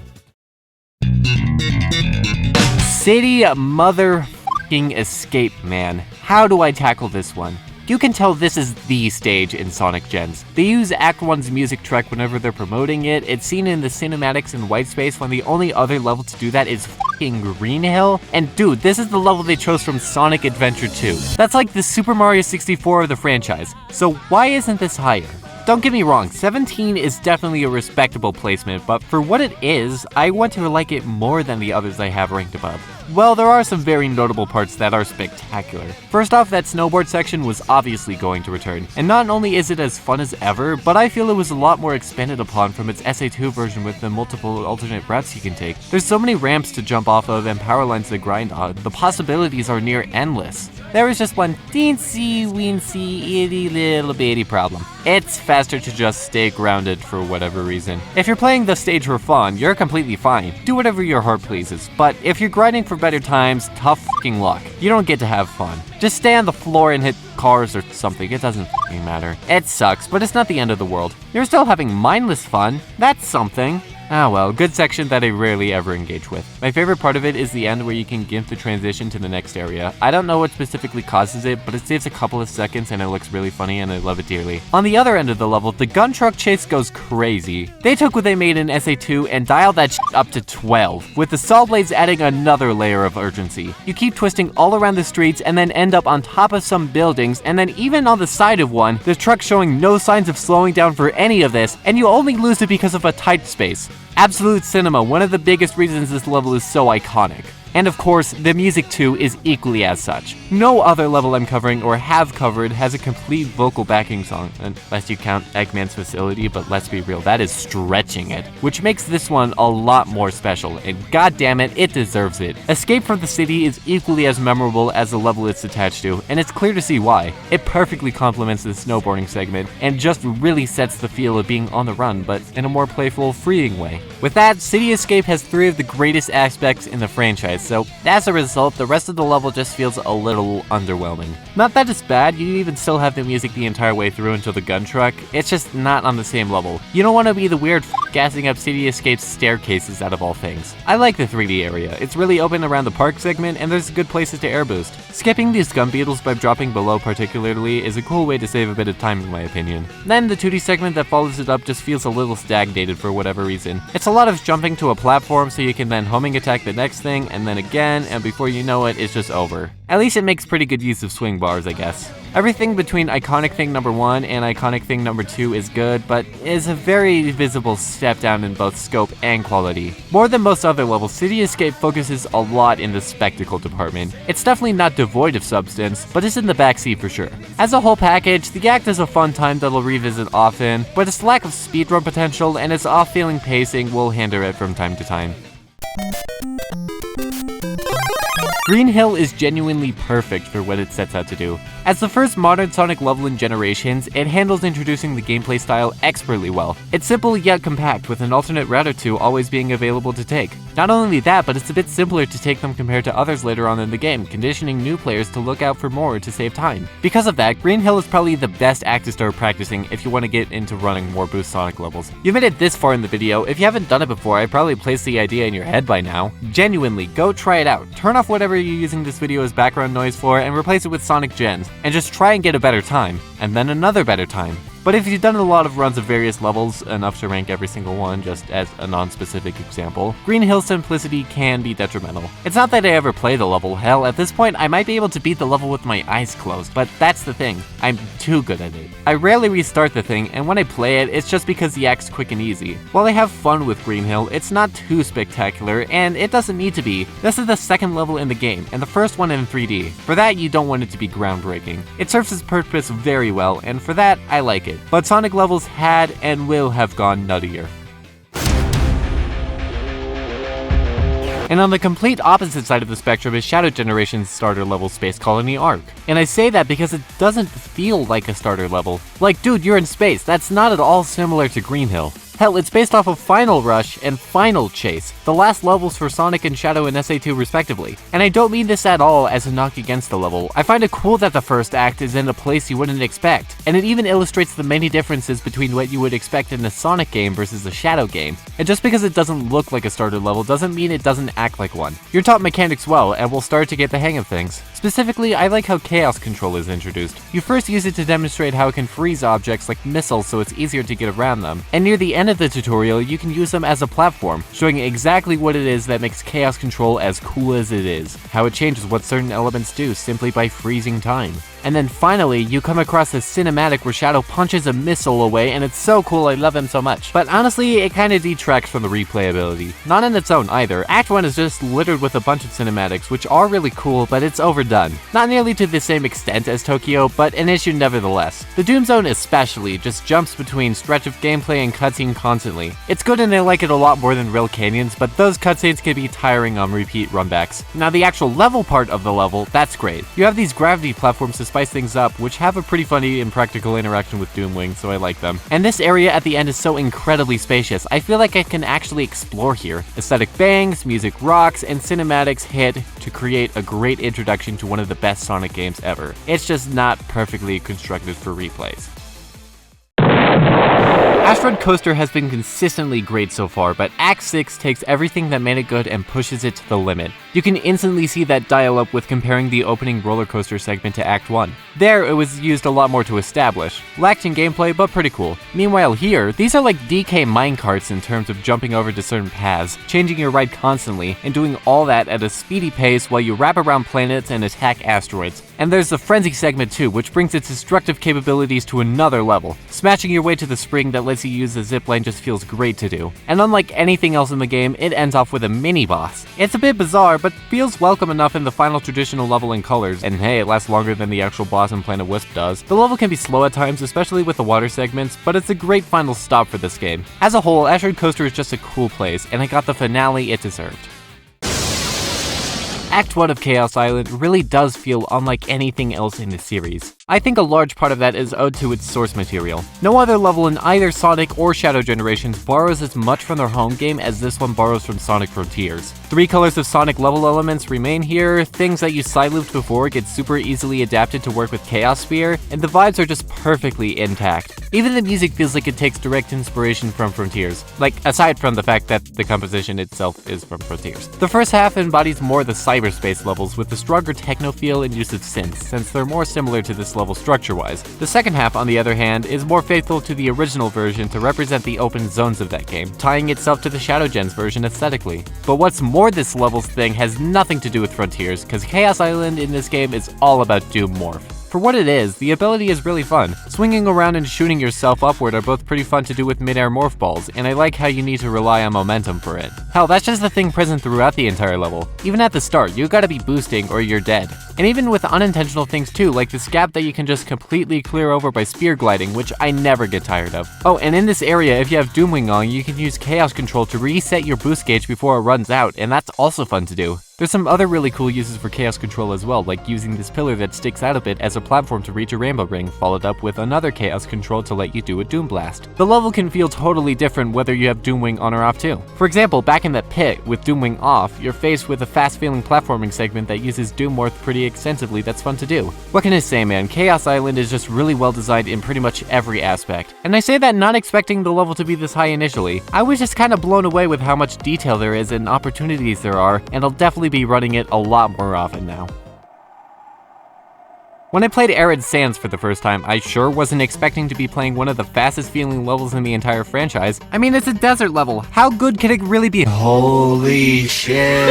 City motherfucking Escape, man. How do I tackle this one? You can tell this is the stage in Sonic Gens. They use Act 1's music track whenever they're promoting it. It's seen in the cinematics in white space when the only other level to do that is f***ing Green Hill. And dude, this is the level they chose from Sonic Adventure 2. That's like the Super Mario 64 of the franchise. So why isn't this higher? Don't get me wrong, 17 is definitely a respectable placement, but for what it is, I want to like it more than the others I have ranked above. Well, there are some very notable parts that are spectacular. First off, that snowboard section was obviously going to return, and not only is it as fun as ever, but I feel it was a lot more expanded upon from its SA2 version with the multiple alternate routes you can take. There's so many ramps to jump off of and power lines to grind on, the possibilities are near endless. There is just one teensy weensy itty little bitty problem. It's faster to just stay grounded for whatever reason. If you're playing the stage for fun, you're completely fine. Do whatever your heart pleases. But if you're grinding for better times, tough fucking luck. You don't get to have fun. Just stay on the floor and hit cars or something, it doesn't fucking matter. It sucks, but it's not the end of the world. You're still having mindless fun. That's something. Ah well, good section that I rarely ever engage with. My favorite part of it is the end where you can gimp the transition to the next area. I don't know what specifically causes it, but it saves a couple of seconds and it looks really funny and I love it dearly. On the other end of the level, the gun truck chase goes crazy. They took what they made in SA2 and dialed that shit up to 12, with the saw blades adding another layer of urgency. You keep twisting all around the streets and then end up on top of some buildings, and then even on the side of one, the truck showing no signs of slowing down for any of this, and you only lose it because of a tight space. Absolute cinema, one of the biggest reasons this level is so iconic. And of course, the music too is equally as such. No other level I'm covering or have covered has a complete vocal backing song, unless you count Eggman's Facility, but let's be real, that is stretching it. Which makes this one a lot more special, and goddammit, it deserves it. Escape from the City is equally as memorable as the level it's attached to, and it's clear to see why. It perfectly complements the snowboarding segment, and just really sets the feel of being on the run, but in a more playful, freeing way. With that, City Escape has 3 of the greatest aspects in the franchise, so as a result, the rest of the level just feels a little underwhelming. Not that it's bad, you even still have the music the entire way through until the gun truck, it's just not on the same level. You don't want to be the weird gassing up City Escape's staircases out of all things. I like the 3D area, it's really open around the park segment and there's good places to air boost. Skipping these scum beetles by dropping below particularly is a cool way to save a bit of time in my opinion. Then the 2D segment that follows it up just feels a little stagnated for whatever reason. It's a lot of jumping to a platform so you can then homing attack the next thing and then again, and before you know it, it's just over. At least it makes pretty good use of swing bars, I guess. Everything between Iconic Thing number 1 and Iconic Thing number 2 is good, but is a very visible step down in both scope and quality. More than most other levels, City Escape focuses a lot in the spectacle department. It's definitely not devoid of substance, but it's in the backseat for sure. As a whole package, the act is a fun time that'll revisit often, but its lack of speedrun potential and its off-feeling pacing will hinder it from time to time. Green Hill is genuinely perfect for what it sets out to do. As the first modern Sonic level in Generations, it handles introducing the gameplay style expertly well. It's simple yet compact, with an alternate route or two always being available to take. Not only that, but it's a bit simpler to take them compared to others later on in the game, conditioning new players to look out for more to save time. Because of that, Green Hill is probably the best act to start practicing if you want to get into running more Boost Sonic levels. You've made it this far in the video, if you haven't done it before, I probably placed the idea in your head by now. Genuinely, go try it out. Turn off whatever you're using this video as background noise for and replace it with Sonic Gens, and just try and get a better time, and then another better time. But if you've done a lot of runs of various levels, enough to rank every single one, just as a non-specific example, Green Hill's simplicity can be detrimental. It's not that I ever play the level, hell, at this point I might be able to beat the level with my eyes closed, but that's the thing, I'm too good at it. I rarely restart the thing, and when I play it, it's just because the act's quick and easy. While I have fun with Green Hill, it's not too spectacular, and it doesn't need to be. This is the second level in the game, and the first one in 3D. For that, you don't want it to be groundbreaking. It serves its purpose very well, and for that, I like it. But Sonic levels had and will have gone nuttier. And on the complete opposite side of the spectrum is Shadow Generation's starter level Space Colony Arc. And I say that because it doesn't feel like a starter level. Like, dude, you're in space. That's not at all similar to Green Hill. Hell, it's based off of Final Rush and Final Chase, the last levels for Sonic and Shadow in SA2 respectively. And I don't mean this at all as a knock against the level. I find it cool that the first act is in a place you wouldn't expect, and it even illustrates the many differences between what you would expect in a Sonic game versus a Shadow game. And just because it doesn't look like a starter level doesn't mean it doesn't act like one. You're taught mechanics well, and will start to get the hang of things. Specifically, I like how Chaos Control is introduced. You first use it to demonstrate how it can freeze objects like missiles so it's easier to get around them, and near the end of the tutorial you can use them as a platform, showing exactly what it is that makes Chaos Control as cool as it is, how it changes what certain elements do simply by freezing time. And then finally, you come across this cinematic where Shadow punches a missile away, and it's so cool, I love him so much. But honestly, it kinda detracts from the replayability. Not in its own either. Act 1 is just littered with a bunch of cinematics, which are really cool, but it's overdone. Not nearly to the same extent as Tokyo, but an issue nevertheless. The Doom Zone especially just jumps between stretch of gameplay and cutscene constantly. It's good and I like it a lot more than real canyons, but those cutscenes can be tiring on repeat runbacks. Now the actual level part of the level, that's great. You have these gravity platforms to spice things up, which have a pretty funny and practical interaction with Doomwing, so I like them. And this area at the end is so incredibly spacious, I feel like I can actually explore here. Aesthetic bangs, music rocks, and cinematics hit to create a great introduction to one of the best Sonic games ever. It's just not perfectly constructed for replays. Asteroid Coaster has been consistently great so far, but Act 6 takes everything that made it good and pushes it to the limit. You can instantly see that dial-up with comparing the opening roller coaster segment to Act 1. There, it was used a lot more to establish. Lacked in gameplay, but pretty cool. Meanwhile here, these are like DK minecarts in terms of jumping over to certain paths, changing your ride constantly, and doing all that at a speedy pace while you wrap around planets and attack asteroids. And there's the Frenzy segment too, which brings its destructive capabilities to another level. Smashing your way to the spring that lets you use the zipline just feels great to do. And unlike anything else in the game, it ends off with a mini-boss. It's a bit bizarre, but feels welcome enough in the final traditional level in colors, and hey, it lasts longer than the actual boss in Planet Wisp does. The level can be slow at times, especially with the water segments, but it's a great final stop for this game. As a whole, Asteroid Coaster is just a cool place, and it got the finale it deserved. Act 1 of Chaos Island really does feel unlike anything else in the series. I think a large part of that is owed to its source material. No other level in either Sonic or Shadow generations borrows as much from their home game as this one borrows from Sonic Frontiers. 3 colors of Sonic level elements remain here, things that you side-looped before get super easily adapted to work with Chaos Sphere, and the vibes are just perfectly intact. Even the music feels like it takes direct inspiration from Frontiers, like aside from the fact that the composition itself is from Frontiers. The first half embodies more the cyberspace levels with the stronger techno feel and use of synths, since they're more similar to this level structure-wise. The second half, on the other hand, is more faithful to the original version to represent the open zones of that game, tying itself to the Shadow Gens version aesthetically. But what's more, this level's thing has nothing to do with Frontiers, cause Chaos Island in this game is all about Doom Morph. For what it is, the ability is really fun. Swinging around and shooting yourself upward are both pretty fun to do with mid-air morph balls, and I like how you need to rely on momentum for it. Hell, that's just the thing present throughout the entire level. Even at the start, you gotta be boosting or you're dead. And even with unintentional things too, like this gap that you can just completely clear over by spear gliding, which I never get tired of. Oh, and in this area, if you have Doomwing on, you can use Chaos Control to reset your boost gauge before it runs out, and that's also fun to do. There's some other really cool uses for Chaos Control as well, like using this pillar that sticks out a bit as a platform to reach a rainbow ring, followed up with another Chaos Control to let you do a Doom Blast. The level can feel totally different whether you have Doomwing on or off too. For example, back in that pit, with Doomwing off, you're faced with a fast-feeling platforming segment that uses Doom Morph pretty extensively that's fun to do. What can I say, man? Chaos Island is just really well designed in pretty much every aspect. And I say that not expecting the level to be this high initially. I was just kind of blown away with how much detail there is and opportunities there are, and I'll definitely be running it a lot more often now. When I played Arid Sands for the first time, I sure wasn't expecting to be playing one of the fastest feeling levels in the entire franchise. I mean, it's a desert level. How good can it really be? Holy shit!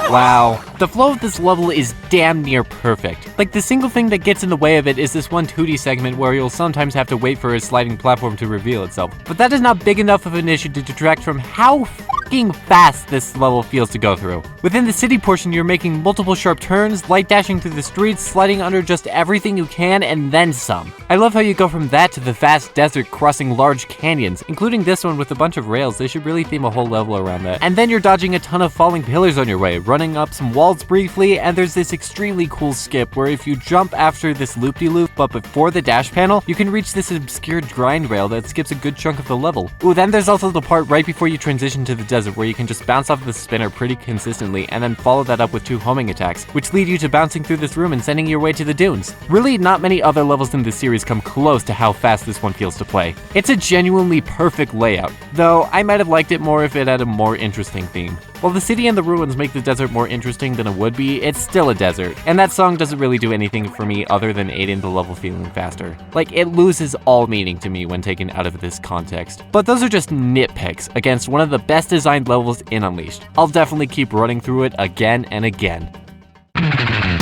Wow. The flow of this level is damn near perfect. Like, the single thing that gets in the way of it is this one 2D segment where you'll sometimes have to wait for a sliding platform to reveal itself. But that is not big enough of an issue to detract from how fucking fast this level feels to go through. Within the city portion, you're making multiple sharp turns, light dashing through the streets, sliding under just everything you can, and then some. I love how you go from that to the vast desert crossing large canyons, including this one with a bunch of rails. They should really theme a whole level around that. And then you're dodging a ton of falling pillars on your way, running up some walls briefly, and there's this extremely cool skip where if you jump after this loop-de-loop but before the dash panel, you can reach this obscured grind rail that skips a good chunk of the level. Ooh, then there's also the part right before you transition to the desert where you can just bounce off the spinner pretty consistently and then follow that up with 2 homing attacks, which lead you to bouncing through this room and sending your way to the dunes. Really, not many other levels in this series come close to how fast this one feels to play. It's a genuinely perfect layout, though I might have liked it more if it had a more interesting theme. While the city and the ruins make the desert more interesting than it would be, it's still a desert, and that song doesn't really do anything for me other than aid in the level feeling faster. Like, it loses all meaning to me when taken out of this context. But those are just nitpicks against one of the best designed levels in Unleashed. I'll definitely keep running through it again and again.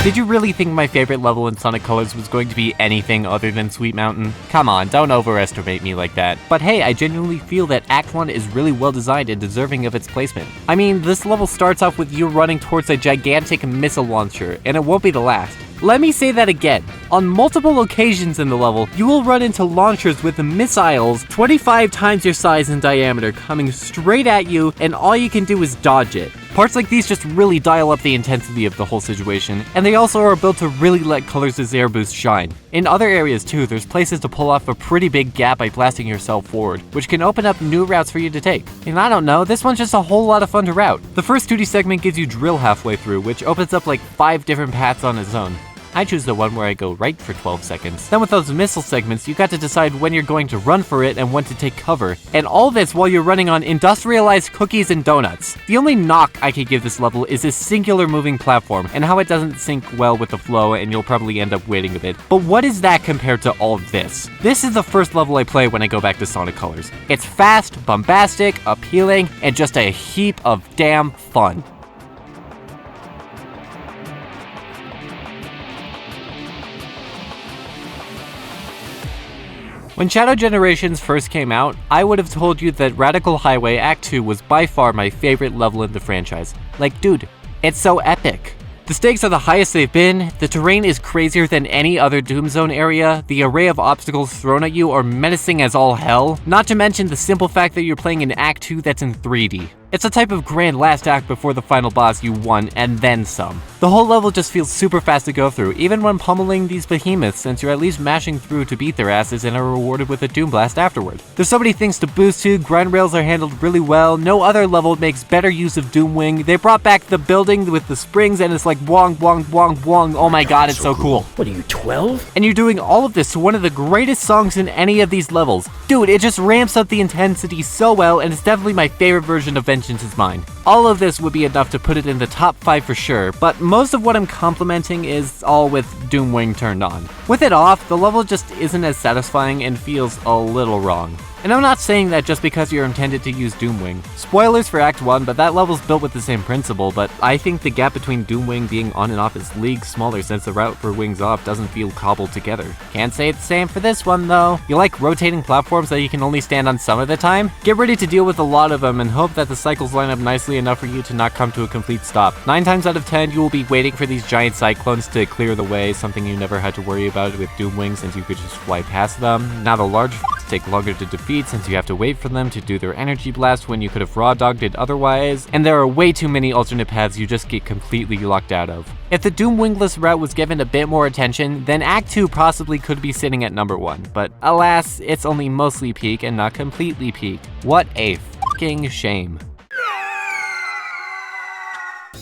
Did you really think my favorite level in Sonic Colors was going to be anything other than Sweet Mountain? Come on, don't overestimate me like that. But hey, I genuinely feel that Act 1 is really well designed and deserving of its placement. I mean, this level starts off with you running towards a gigantic missile launcher, and it won't be the last. Let me say that again. On multiple occasions in the level, you will run into launchers with missiles 25 times your size and diameter coming straight at you, and all you can do is dodge it. Parts like these just really dial up the intensity of the whole situation, and they also are built to really let Colors' air boost shine. In other areas too, there's places to pull off a pretty big gap by blasting yourself forward, which can open up new routes for you to take. And I don't know, this one's just a whole lot of fun to route. The first 2D segment gives you drill halfway through, which opens up like 5 different paths on its own. I choose the one where I go right for 12 seconds. Then with those missile segments, you got to decide when you're going to run for it and when to take cover. And all this while you're running on industrialized cookies and donuts. The only knock I could give this level is this singular moving platform and how it doesn't sync well with the flow and you'll probably end up waiting a bit. But what is that compared to all this? This is the first level I play when I go back to Sonic Colors. It's fast, bombastic, appealing, and just a heap of damn fun. When Shadow Generations first came out, I would have told you that Radical Highway Act 2 was by far my favorite level in the franchise. Like, dude, it's so epic. The stakes are the highest they've been, the terrain is crazier than any other Doom Zone area, the array of obstacles thrown at you are menacing as all hell, not to mention the simple fact that you're playing an Act 2 that's in 3D. It's a type of grand last act before the final boss you won, and then some. The whole level just feels super fast to go through, even when pummeling these behemoths, since you're at least mashing through to beat their asses and are rewarded with a Doom Blast afterward. There's so many things to boost to, grind rails are handled really well, no other level makes better use of Doom Wing, they brought back the building with the springs and it's like wong wong wong wong, oh my god, it's so cool. What are you, 12? And you're doing all of this to one of the greatest songs in any of these levels. Dude, it just ramps up the intensity so well, and it's definitely my favorite version of Vengeance is Mine. All of this would be enough to put it in the top 5 for sure, but most of what I'm complimenting is all with Doomwing turned on. With it off, the level just isn't as satisfying and feels a little wrong. And I'm not saying that just because you're intended to use Doomwing. Spoilers for Act 1, but that level's built with the same principle, but I think the gap between Doomwing being on and off is leagues smaller since the route for Wings Off doesn't feel cobbled together. Can't say it's the same for this one though. You like rotating platforms that you can only stand on some of the time? Get ready to deal with a lot of them and hope that the cycles line up nicely enough for you to not come to a complete stop. 9 times out of 10, you will be waiting for these giant cyclones to clear the way, something you never had to worry about with Doomwing since you could just fly past them. Now the large take longer to defeat since you have to wait for them to do their energy blast when you could have raw dogged it otherwise, and there are way too many alternate paths you just get completely locked out of. If the Doom Wingless route was given a bit more attention, then Act 2 possibly could be sitting at number 1, but alas, it's only mostly peak and not completely peak. What a fucking shame.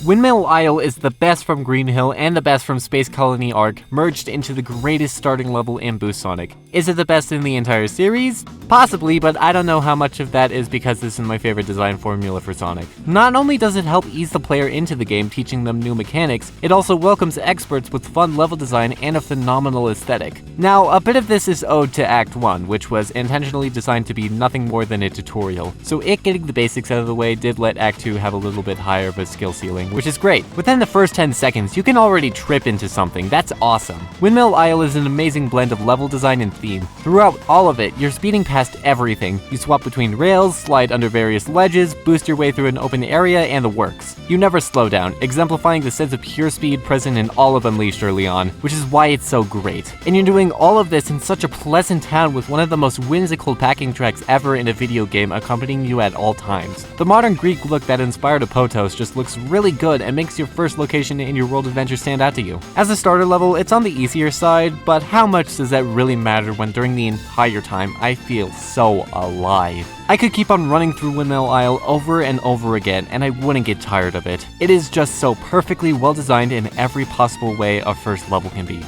Windmill Isle is the best from Green Hill and the best from Space Colony Arc, merged into the greatest starting level in Boost Sonic. Is it the best in the entire series? Possibly, but I don't know how much of that is because this is my favorite design formula for Sonic. Not only does it help ease the player into the game, teaching them new mechanics, it also welcomes experts with fun level design and a phenomenal aesthetic. Now, a bit of this is owed to Act 1, which was intentionally designed to be nothing more than a tutorial, so it getting the basics out of the way did let Act 2 have a little bit higher of a skill ceiling, which is great. Within the first 10 seconds, you can already trip into something. That's awesome. Windmill Isle is an amazing blend of level design and theme. Throughout all of it, you're speeding past everything. You swap between rails, slide under various ledges, boost your way through an open area, and the works. You never slow down, exemplifying the sense of pure speed present in all of Unleashed early on, which is why it's so great. And you're doing all of this in such a pleasant town with one of the most whimsical backing tracks ever in a video game accompanying you at all times. The modern Greek look that inspired Apotos just looks really good and makes your first location in your world adventure stand out to you. As a starter level, it's on the easier side, but how much does that really matter when during the entire time I feel so alive? I could keep on running through Windmill Isle over and over again, and I wouldn't get tired of it. It is just so perfectly well designed in every possible way a first level can be.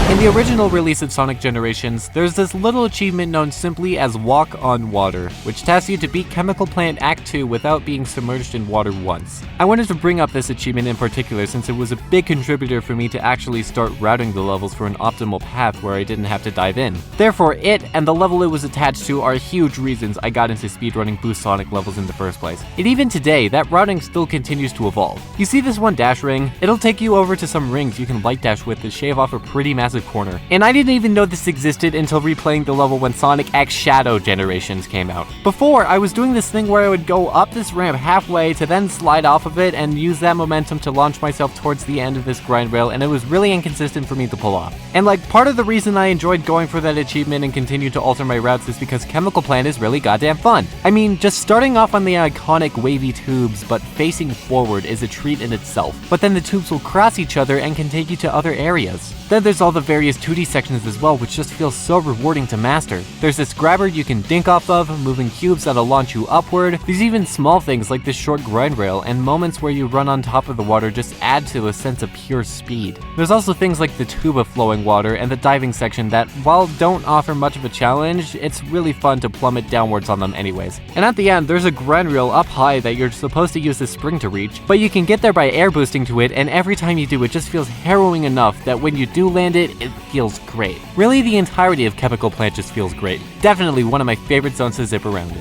In the original release of Sonic Generations, there's this little achievement known simply as Walk on Water, which tasks you to beat Chemical Plant Act 2 without being submerged in water once. I wanted to bring up this achievement in particular since it was a big contributor for me to actually start routing the levels for an optimal path where I didn't have to dive in. Therefore, it and the level it was attached to are huge reasons I got into speedrunning Boost Sonic levels in the first place. And even today, that routing still continues to evolve. You see this one dash ring? It'll take you over to some rings you can light dash with to shave off a pretty massive corner. And I didn't even know this existed until replaying the level when Sonic X Shadow Generations came out. Before, I was doing this thing where I would go up this ramp halfway to then slide off of it and use that momentum to launch myself towards the end of this grind rail, and it was really inconsistent for me to pull off. And like, part of the reason I enjoyed going for that achievement and continue to alter my routes is because Chemical Plant is really goddamn fun. I mean, just starting off on the iconic wavy tubes but facing forward is a treat in itself, but then the tubes will cross each other and can take you to other areas. Then there's all the various 2D sections as well, which just feels so rewarding to master. There's this grabber you can dink off of, moving cubes that'll launch you upward. There's even small things like this short grind rail, and moments where you run on top of the water just add to a sense of pure speed. There's also things like the tube of flowing water and the diving section that, while don't offer much of a challenge, it's really fun to plummet downwards on them anyways. And at the end, there's a grind rail up high that you're supposed to use the spring to reach, but you can get there by air boosting to it, and every time you do, it just feels harrowing enough that when you do land it, it feels great. Really, the entirety of Chemical Plant just feels great. Definitely one of my favorite zones to zip around in.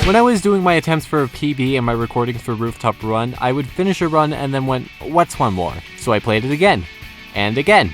When I was doing my attempts for a PB and my recordings for Rooftop Run, I would finish a run and then went, what's one more? So I played it again, and again,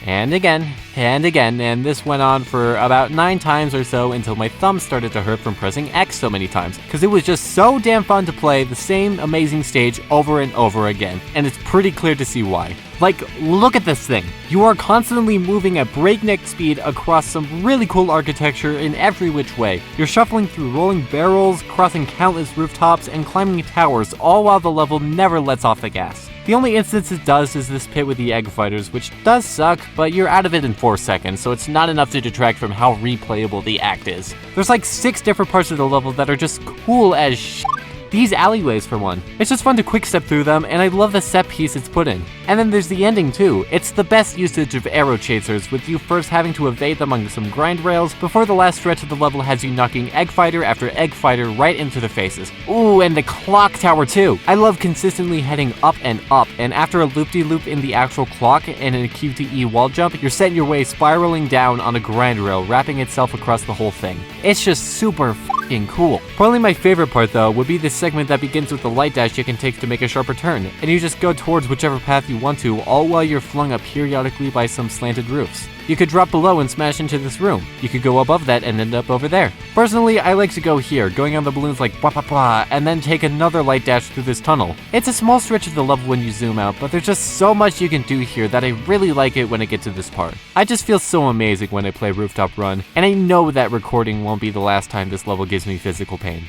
and again, and again, and this went on for about 9 times or so until my thumb started to hurt from pressing X so many times, because it was just so damn fun to play the same amazing stage over and over again, and it's pretty clear to see why. Like, look at this thing. You are constantly moving at breakneck speed across some really cool architecture in every which way. You're shuffling through rolling barrels, crossing countless rooftops, and climbing towers, all while the level never lets off the gas. The only instance it does is this pit with the egg fighters, which does suck, but you're out of it in 4 seconds, so it's not enough to detract from how replayable the act is. There's like 6 different parts of the level that are just cool as shit. These alleyways, for one. It's just fun to quick step through them, and I love the set piece it's put in. And then there's the ending too. It's the best usage of arrow chasers, with you first having to evade them on some grind rails before the last stretch of the level has you knocking egg fighter after egg fighter right into their faces. Ooh, and the clock tower too. I love consistently heading up, and after a loop-de-loop in the actual clock and in a QTE wall jump, you're setting your way spiraling down on a grind rail, wrapping itself across the whole thing. It's just super fucking cool. Probably my favorite part though would be this segment that begins with the light dash you can take to make a sharper turn, and you just go towards whichever path you want to, all while you're flung up periodically by some slanted roofs. You could drop below and smash into this room. You could go above that and end up over there. Personally, I like to go here, going on the balloons like blah blah blah, and then take another light dash through this tunnel. It's a small stretch of the level when you zoom out, but there's just so much you can do here that I really like it when I get to this part. I just feel so amazing when I play Rooftop Run, and I know that recording won't be the last time this level gives me physical pain.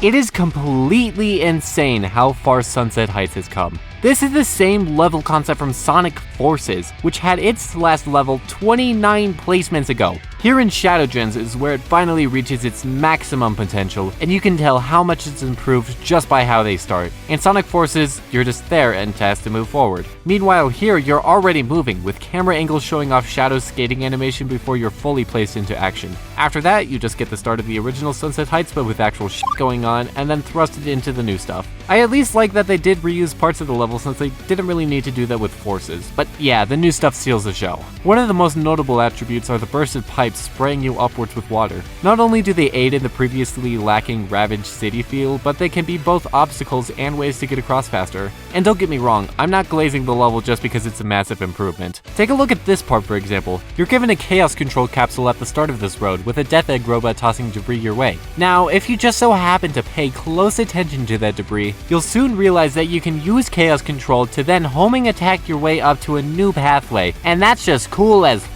It is completely insane how far Sunset Heights has come. This is the same level concept from Sonic Forces, which had its last level 29 placements ago. Here in Shadow Gens is where it finally reaches its maximum potential, and you can tell how much it's improved just by how they start. In Sonic Forces, you're just there and tasked to move forward. Meanwhile here, you're already moving, with camera angles showing off Shadow's skating animation before you're fully placed into action. After that, you just get the start of the original Sunset Heights but with actual shit going on, and then thrusted into the new stuff. I at least like that they did reuse parts of the level since they didn't really need to do that with Forces, but yeah, the new stuff seals the show. One of the most notable attributes are the bursted pipes pipes spraying you upwards with water. Not only do they aid in the previously lacking ravaged city feel, but they can be both obstacles and ways to get across faster. And don't get me wrong, I'm not glazing the level just because it's a massive improvement. Take a look at this part for example. You're given a chaos control capsule at the start of this road with a death egg robot tossing debris your way. Now, if you just so happen to pay close attention to that debris, you'll soon realize that you can use chaos control to then homing attack your way up to a new pathway, and that's just cool as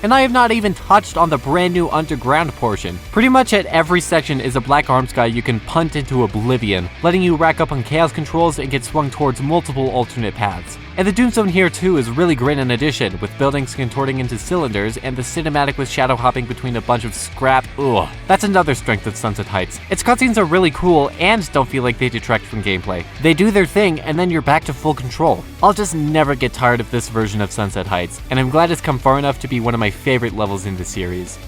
and I have not even touched on the brand new underground portion. Pretty much at every section is a black arms guy you can punt into oblivion, letting you rack up on chaos controls and get swung towards multiple alternate paths. And the Doom Zone here too is really great in addition, with buildings contorting into cylinders and the cinematic with shadow hopping between a bunch of scrap. Ugh. That's another strength of Sunset Heights. Its cutscenes are really cool and don't feel like they detract from gameplay. They do their thing and then you're back to full control. I'll just never get tired of this version of Sunset Heights, and I'm glad it's come far enough to be one of my favorite levels in the series.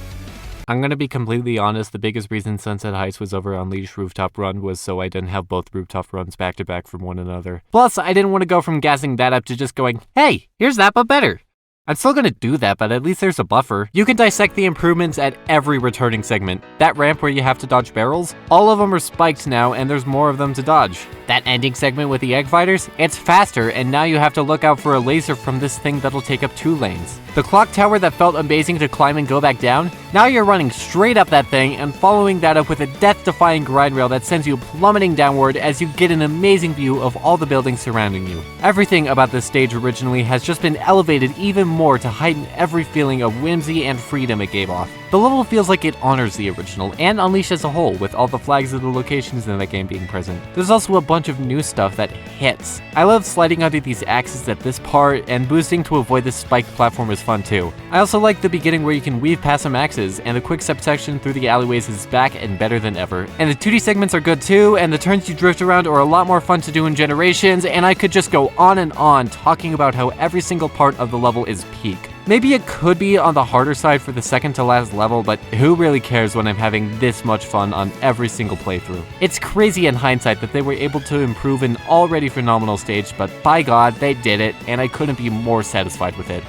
I'm gonna be completely honest, the biggest reason Sunset Heights was over Unleashed Rooftop Run was so I didn't have both rooftop runs back to back from one another. Plus, I didn't want to go from gassing that up to just going, hey, here's that but better. I'm still gonna do that, but at least there's a buffer. You can dissect the improvements at every returning segment. That ramp where you have to dodge barrels, all of them are spiked now and there's more of them to dodge. That ending segment with the egg fighters, it's faster and now you have to look out for a laser from this thing that'll take up 2 lanes. The clock tower that felt amazing to climb and go back down, now you're running straight up that thing and following that up with a death-defying grind rail that sends you plummeting downward as you get an amazing view of all the buildings surrounding you. Everything about this stage originally has just been elevated even more to heighten every feeling of whimsy and freedom it gave off. The level feels like it honors the original and Unleashed as a whole, with all the flags of the locations in that game being present. There's also a bunch of new stuff that hits. I love sliding onto these axes at this part, and boosting to avoid this spiked platform is fun too. I also like the beginning where you can weave past some axes, and the quick step section through the alleyways is back and better than ever. And the 2D segments are good too, and the turns you drift around are a lot more fun to do in Generations, and I could just go on and on talking about how every single part of the level is peak. Maybe it could be on the harder side for the second to last level, but who really cares when I'm having this much fun on every single playthrough? It's crazy in hindsight that they were able to improve an already phenomenal stage, but by God, they did it, and I couldn't be more satisfied with it.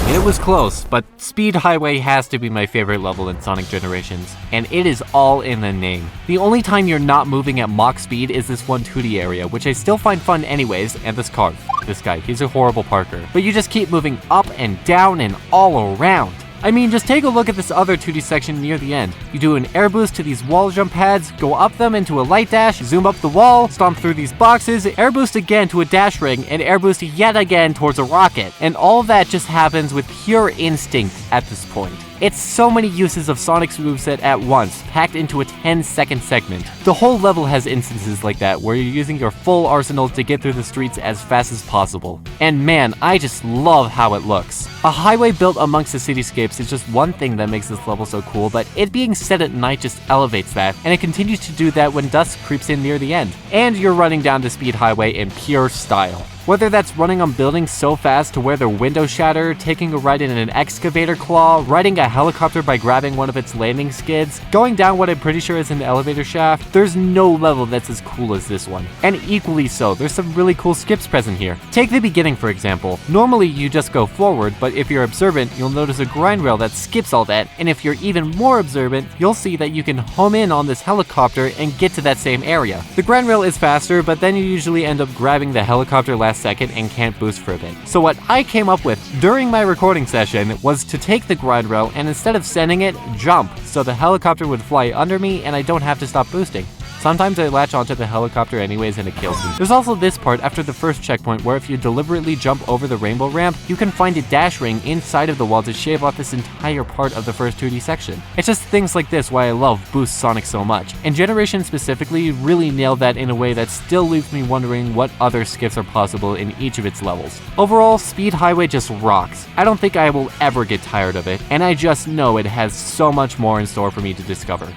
It was close, but Speed Highway has to be my favorite level in Sonic Generations, and it is all in the name. The only time you're not moving at Mach speed is this one 2D area, which I still find fun anyways, and this car. This guy, he's a horrible parker. But you just keep moving up and down and all around. I mean, just take a look at this other 2D section near the end. You do an air boost to these wall jump pads, go up them into a light dash, zoom up the wall, stomp through these boxes, air boost again to a dash ring, and air boost yet again towards a rocket. And all of that just happens with pure instinct at this point. It's so many uses of Sonic's moveset at once, packed into a 10-second segment. The whole level has instances like that, where you're using your full arsenal to get through the streets as fast as possible. And man, I just love how it looks. A highway built amongst the cityscapes is just one thing that makes this level so cool, but it being set at night just elevates that, and it continues to do that when dusk creeps in near the end. And you're running down the Speed Highway in pure style. Whether that's running on buildings so fast to where their windows shatter, taking a ride in an excavator claw, riding a helicopter by grabbing one of its landing skids, going down what I'm pretty sure is an elevator shaft, there's no level that's as cool as this one. And equally so, there's some really cool skips present here. Take the beginning for example. Normally you just go forward, but if you're observant, you'll notice a grind rail that skips all that, and if you're even more observant, you'll see that you can home in on this helicopter and get to that same area. The grind rail is faster, but then you usually end up grabbing the helicopter last second and can't boost for a bit. So what I came up with during my recording session was to take the grind rail and instead of sending it, jump, so the helicopter would fly under me and I don't have to stop boosting. Sometimes I latch onto the helicopter anyways and it kills me. There's also this part after the first checkpoint where if you deliberately jump over the rainbow ramp, you can find a dash ring inside of the wall to shave off this entire part of the first 2D section. It's just things like this why I love Boost Sonic so much, and Generation specifically really nailed that in a way that still leaves me wondering what other skips are possible in each of its levels. Overall, Speed Highway just rocks. I don't think I will ever get tired of it, and I just know it has so much more in store for me to discover.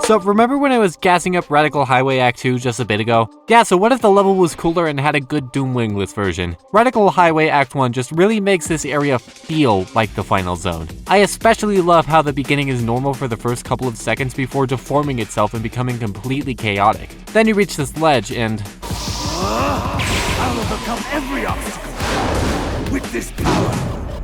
So remember when I was gassing up Radical Highway Act 2 just a bit ago? Yeah, so what if the level was cooler and had a good Doom Wingless version? Radical Highway Act 1 just really makes this area feel like the final zone. I especially love how the beginning is normal for the first couple of seconds before deforming itself and becoming completely chaotic. Then you reach this ledge and... I'll overcome every obstacle with this power.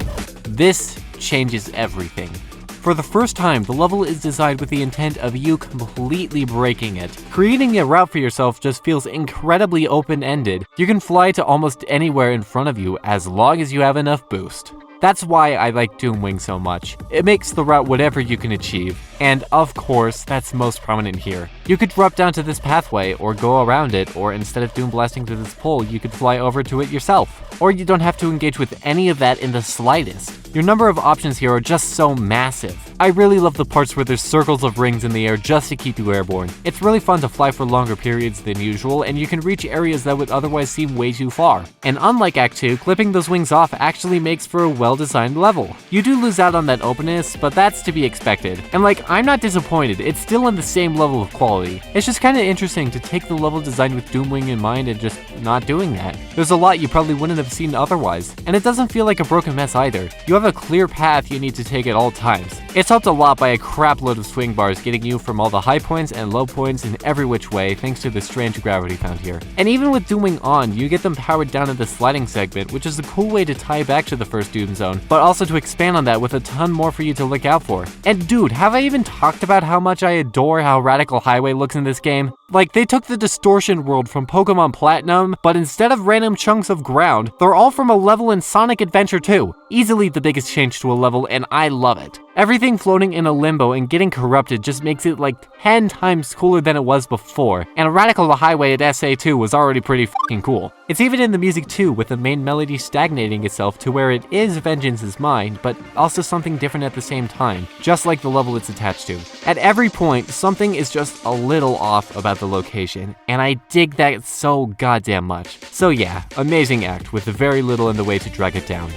This changes everything. For the first time, the level is designed with the intent of you completely breaking it. Creating a route for yourself just feels incredibly open-ended. You can fly to almost anywhere in front of you as long as you have enough boost. That's why I like Doomwing so much. It makes the route whatever you can achieve, and of course, that's most prominent here. You could drop down to this pathway, or go around it, or instead of doom blasting through this pole, you could fly over to it yourself. Or you don't have to engage with any of that in the slightest. Your number of options here are just so massive. I really love the parts where there's circles of rings in the air just to keep you airborne. It's really fun to fly for longer periods than usual, and you can reach areas that would otherwise seem way too far. And unlike Act 2, clipping those wings off actually makes for a well-designed level. You do lose out on that openness, but that's to be expected. And I'm not disappointed, it's still in the same level of quality. It's just kinda interesting to take the level designed with Doomwing in mind and just not doing that. There's a lot you probably wouldn't have seen otherwise, and it doesn't feel like a broken mess either. You have a clear path you need to take at all times. It's helped a lot by a crap load of swing bars getting you from all the high points and low points in every which way thanks to the strange gravity found here. And even with Doomwing on, you get them powered down in the sliding segment, which is a cool way to tie back to the first Doom Zone, but also to expand on that with a ton more for you to look out for. And dude, have I even talked about how much I adore how Radical Highway looks in this game? They took the distortion world from Pokemon Platinum, but instead of random chunks of ground, they're all from a level in Sonic Adventure 2. Easily the biggest change to a level, and I love it. Everything floating in a limbo and getting corrupted just makes it 10 times cooler than it was before, and Radical Highway at SA2 was already pretty f***ing cool. It's even in the music too, with the main melody stagnating itself to where it is Vengeance is Mine, but also something different at the same time, just like the level it's attached to. At every point, something is just a little off about the location, and I dig that so goddamn much. So yeah, amazing act with very little in the way to drag it down.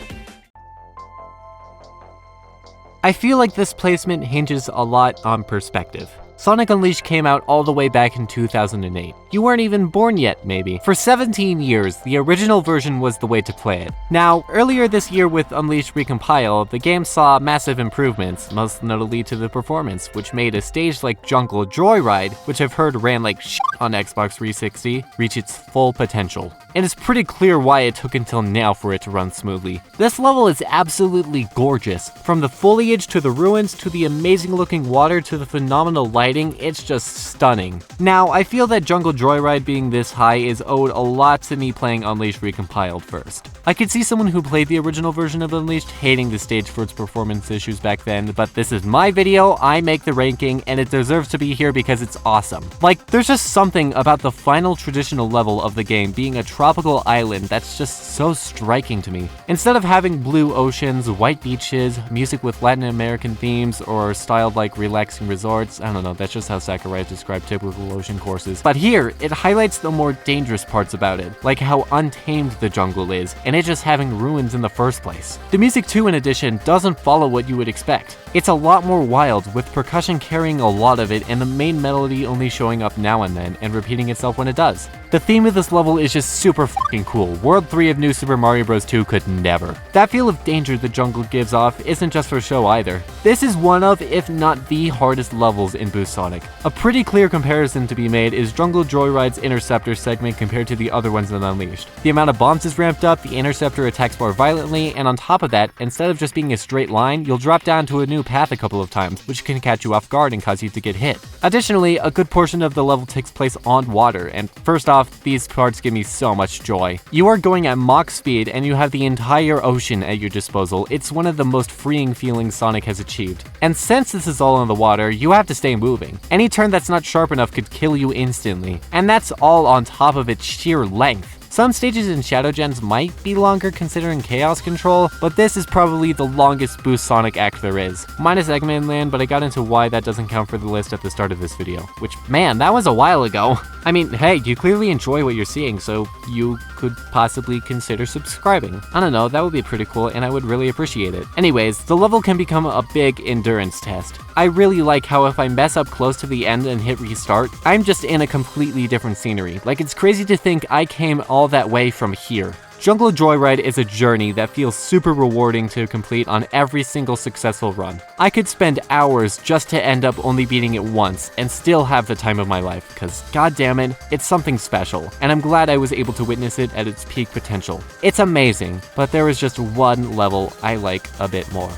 I feel like this placement hinges a lot on perspective. Sonic Unleashed came out all the way back in 2008. You weren't even born yet, maybe. For 17 years, the original version was the way to play it. Now, earlier this year with Unleashed Recompile, the game saw massive improvements, most notably to the performance, which made a stage like Jungle Joyride, which I've heard ran like shit on Xbox 360, reach its full potential. And it's pretty clear why it took until now for it to run smoothly. This level is absolutely gorgeous. From the foliage to the ruins to the amazing looking water to the phenomenal lighting, it's just stunning. Now, I feel that Jungle Joyride being this high is owed a lot to me playing Unleashed Recompiled first. I could see someone who played the original version of Unleashed hating the stage for its performance issues back then, but this is my video, I make the ranking, and it deserves to be here because it's awesome. There's just something about the final traditional level of the game being a tropical island that's just so striking to me. Instead of having blue oceans, white beaches, music with Latin American themes, or styled like relaxing resorts, I don't know, that's just how Sakurai described typical ocean courses. But here, it highlights the more dangerous parts about it, like how untamed the jungle is, and it just having ruins in the first place. The music too, in addition, doesn't follow what you would expect. It's a lot more wild, with percussion carrying a lot of it and the main melody only showing up now and then, and repeating itself when it does. The theme of this level is just super fucking cool. World 3 of New Super Mario Bros. 2 could never. That feel of danger the jungle gives off isn't just for show either. This is one of, if not the hardest levels in Boost Sonic. A pretty clear comparison to be made is Jungle Joyride's Interceptor segment compared to the other ones in Unleashed. The amount of bombs is ramped up, the Interceptor attacks more violently, and on top of that, instead of just being a straight line, you'll drop down to a new path a couple of times, which can catch you off guard and cause you to get hit. Additionally, a good portion of the level takes place on water, and first off, these parts give me so much joy. You are going at Mach speed, and you have the entire ocean at your disposal. It's one of the most freeing feelings Sonic has achieved. And since this is all in the water, you have to stay moving. Any turn that's not sharp enough could kill you instantly, and that's all on top of its sheer length. Some stages in Shadow Gens might be longer considering Chaos Control, but this is probably the longest Boost Sonic act there is. Minus Eggman Land, but I got into why that doesn't count for the list at the start of this video. Which, man, that was a while ago. I mean, hey, you clearly enjoy what you're seeing, so you could possibly consider subscribing. I don't know, that would be pretty cool, and I would really appreciate it. Anyways, the level can become a big endurance test. I really like how if I mess up close to the end and hit restart, I'm just in a completely different scenery. It's crazy to think I came all that way from here. Jungle Joyride is a journey that feels super rewarding to complete on every single successful run. I could spend hours just to end up only beating it once and still have the time of my life, cause goddammit, it's something special, and I'm glad I was able to witness it at its peak potential. It's amazing, but there is just one level I like a bit more.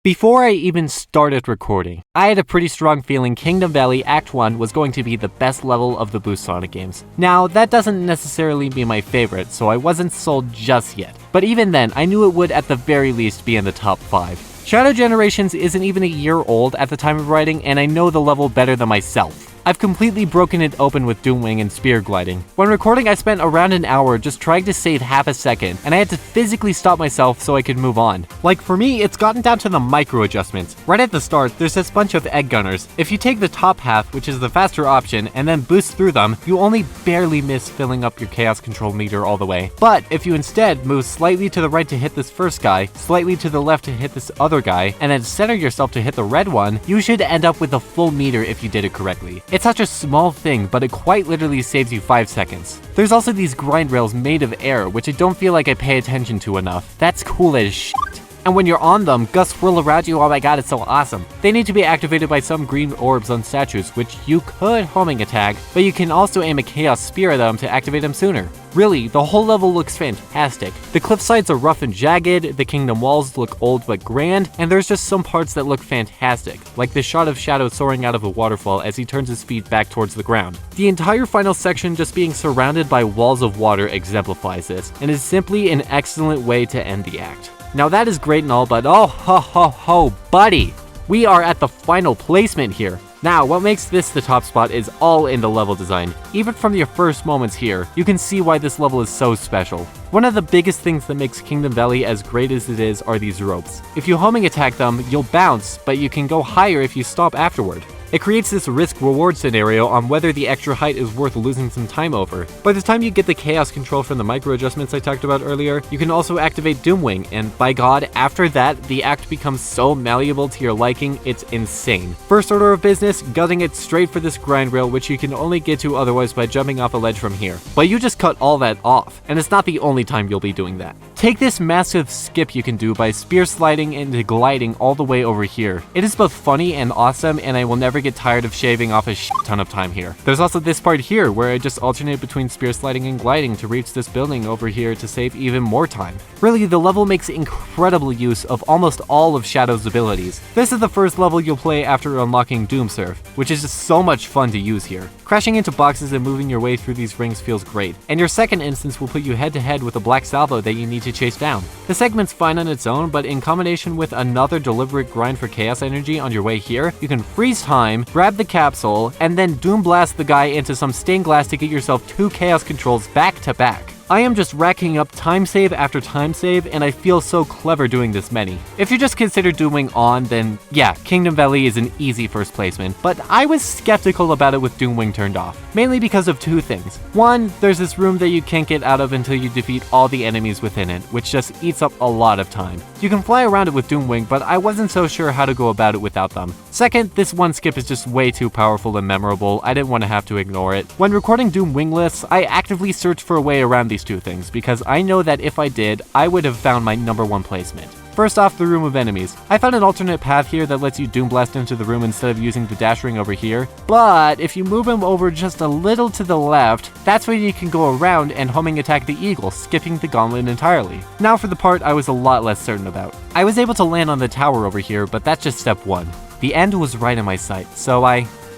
Before I even started recording, I had a pretty strong feeling Kingdom Valley Act 1 was going to be the best level of the Boost Sonic games. Now, that doesn't necessarily be my favorite, so I wasn't sold just yet. But even then, I knew it would at the very least be in the top 5. Shadow Generations isn't even a year old at the time of writing, and I know the level better than myself. I've completely broken it open with Doomwing and spear gliding. When recording, I spent around an hour just trying to save half a second, and I had to physically stop myself so I could move on. Like for me, it's gotten down to the micro adjustments. Right at the start, there's this bunch of egg gunners. If you take the top half, which is the faster option, and then boost through them, you only barely miss filling up your chaos control meter all the way. But if you instead move slightly to the right to hit this first guy, slightly to the left to hit this other guy, and then center yourself to hit the red one, you should end up with a full meter if you did it correctly. It's such a small thing, but it quite literally saves you 5 seconds. There's also these grind rails made of air, which I don't feel like I pay attention to enough. That's cool as shit. And when you're on them, gusts swirl around you. Oh my god, it's so awesome. They need to be activated by some green orbs on statues, which you could homing attack, but you can also aim a chaos spear at them to activate them sooner. Really, the whole level looks fantastic. The cliff sides are rough and jagged, the kingdom walls look old but grand, and there's just some parts that look fantastic, like the shot of Shadow soaring out of a waterfall as he turns his feet back towards the ground. The entire final section just being surrounded by walls of water exemplifies this, and is simply an excellent way to end the act. Now that is great and all, but oh ho ho ho, buddy! We are at the final placement here. Now, what makes this the top spot is all in the level design. Even from your first moments here, you can see why this level is so special. One of the biggest things that makes Kingdom Valley as great as it is are these ropes. If you homing attack them, you'll bounce, but you can go higher if you stop afterward. It creates this risk-reward scenario on whether the extra height is worth losing some time over. By the time you get the chaos control from the micro adjustments I talked about earlier, you can also activate Doomwing, and by god, after that, the act becomes so malleable to your liking, it's insane. First order of business, gutting it straight for this grind rail, which you can only get to otherwise by jumping off a ledge from here. But you just cut all that off, and it's not the only time you'll be doing that. Take this massive skip you can do by spear sliding and gliding all the way over here. It is both funny and awesome, and I will never get tired of shaving off a shit ton of time here. There's also this part here where I just alternate between spear sliding and gliding to reach this building over here to save even more time. Really, the level makes incredible use of almost all of Shadow's abilities. This is the first level you'll play after unlocking Doom Surf, which is just so much fun to use here. Crashing into boxes and moving your way through these rings feels great, and your second instance will put you head to head with a black salvo that you need to chase down. The segment's fine on its own, but in combination with another deliberate grind for chaos energy on your way here, you can freeze time, grab the capsule, and then Doom Blast the guy into some stained glass to get yourself 2 chaos controls back to back. I am just racking up time save after time save, and I feel so clever doing this many. If you just consider Doomwing on, then yeah, Kingdom Valley is an easy first placement, but I was skeptical about it with Doomwing turned off, mainly because of 2 things. One, there's this room that you can't get out of until you defeat all the enemies within it, which just eats up a lot of time. You can fly around it with Doomwing, but I wasn't so sure how to go about it without them. Second, this one skip is just way too powerful and memorable, I didn't want to have to ignore it. When recording Doom Wingless, I actively searched for a way around these 2 things, because I know that if I did, I would have found my #1 placement. First off, the room of enemies. I found an alternate path here that lets you Doom Blast into the room instead of using the dash ring over here, but if you move him over just a little to the left, that's where you can go around and homing attack the eagle, skipping the gauntlet entirely. Now for the part I was a lot less certain about. I was able to land on the tower over here, but that's just step 1. The end was right in my sight, so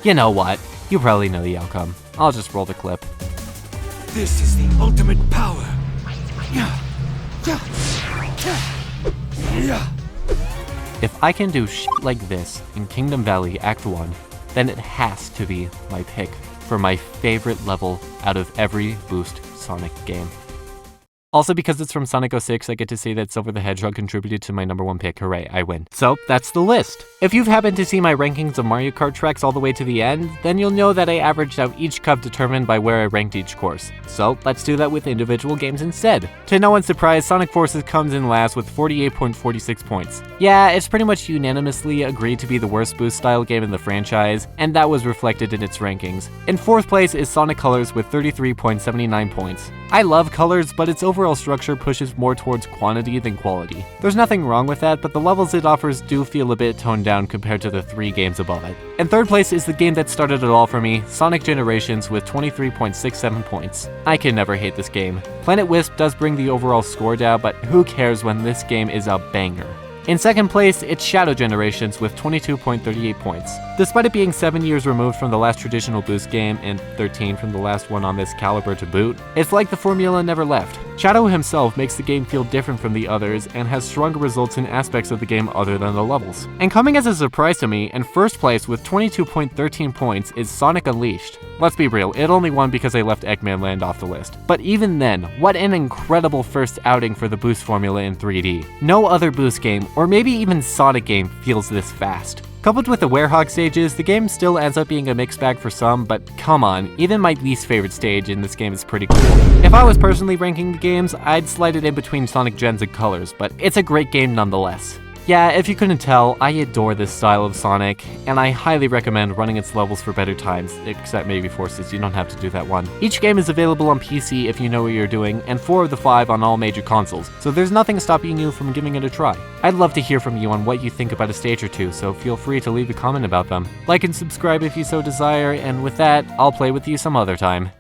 you know what, you probably know the outcome. I'll just roll the clip. This is the ultimate power. If I can do shit like this in Kingdom Valley Act 1, then it has to be my pick for my favorite level out of every Boost Sonic game. Also, because it's from Sonic 06, I get to say that Silver the Hedgehog contributed to my #1 pick. Hooray, I win. So, that's the list. If you've happened to see my rankings of Mario Kart tracks all the way to the end, then you'll know that I averaged out each cup determined by where I ranked each course. So, let's do that with individual games instead. To no one's surprise, Sonic Forces comes in last with 48.46 points. Yeah, it's pretty much unanimously agreed to be the worst Boost-style game in the franchise, and that was reflected in its rankings. In 4th place is Sonic Colors with 33.79 points. I love Colors, but its overall structure pushes more towards quantity than quality. There's nothing wrong with that, but the levels it offers do feel a bit toned down compared to the 3 games above it. In third place is the game that started it all for me, Sonic Generations with 23.67 points. I can never hate this game. Planet Wisp does bring the overall score down, but who cares when this game is a banger. In second place, it's Shadow Generations with 22.38 points. Despite it being 7 years removed from the last traditional Boost game and 13 from the last one on this caliber to boot, it's like the formula never left. Shadow himself makes the game feel different from the others and has stronger results in aspects of the game other than the levels. And coming as a surprise to me, in first place with 22.13 points is Sonic Unleashed. Let's be real, it only won because I left Eggman Land off the list. But even then, what an incredible first outing for the Boost formula in 3D. No other Boost game, or maybe even Sonic game, feels this fast. Coupled with the Werehog stages, the game still ends up being a mixed bag for some, but come on, even my least favorite stage in this game is pretty cool. If I was personally ranking the games, I'd slide it in between Sonic Gens and Colors, but it's a great game nonetheless. Yeah, if you couldn't tell, I adore this style of Sonic, and I highly recommend running its levels for better times, except maybe Forces, you don't have to do that one. Each game is available on PC if you know what you're doing, and 4 of the 5 on all major consoles, so there's nothing stopping you from giving it a try. I'd love to hear from you on what you think about a stage or two, so feel free to leave a comment about them. Like and subscribe if you so desire, and with that, I'll play with you some other time.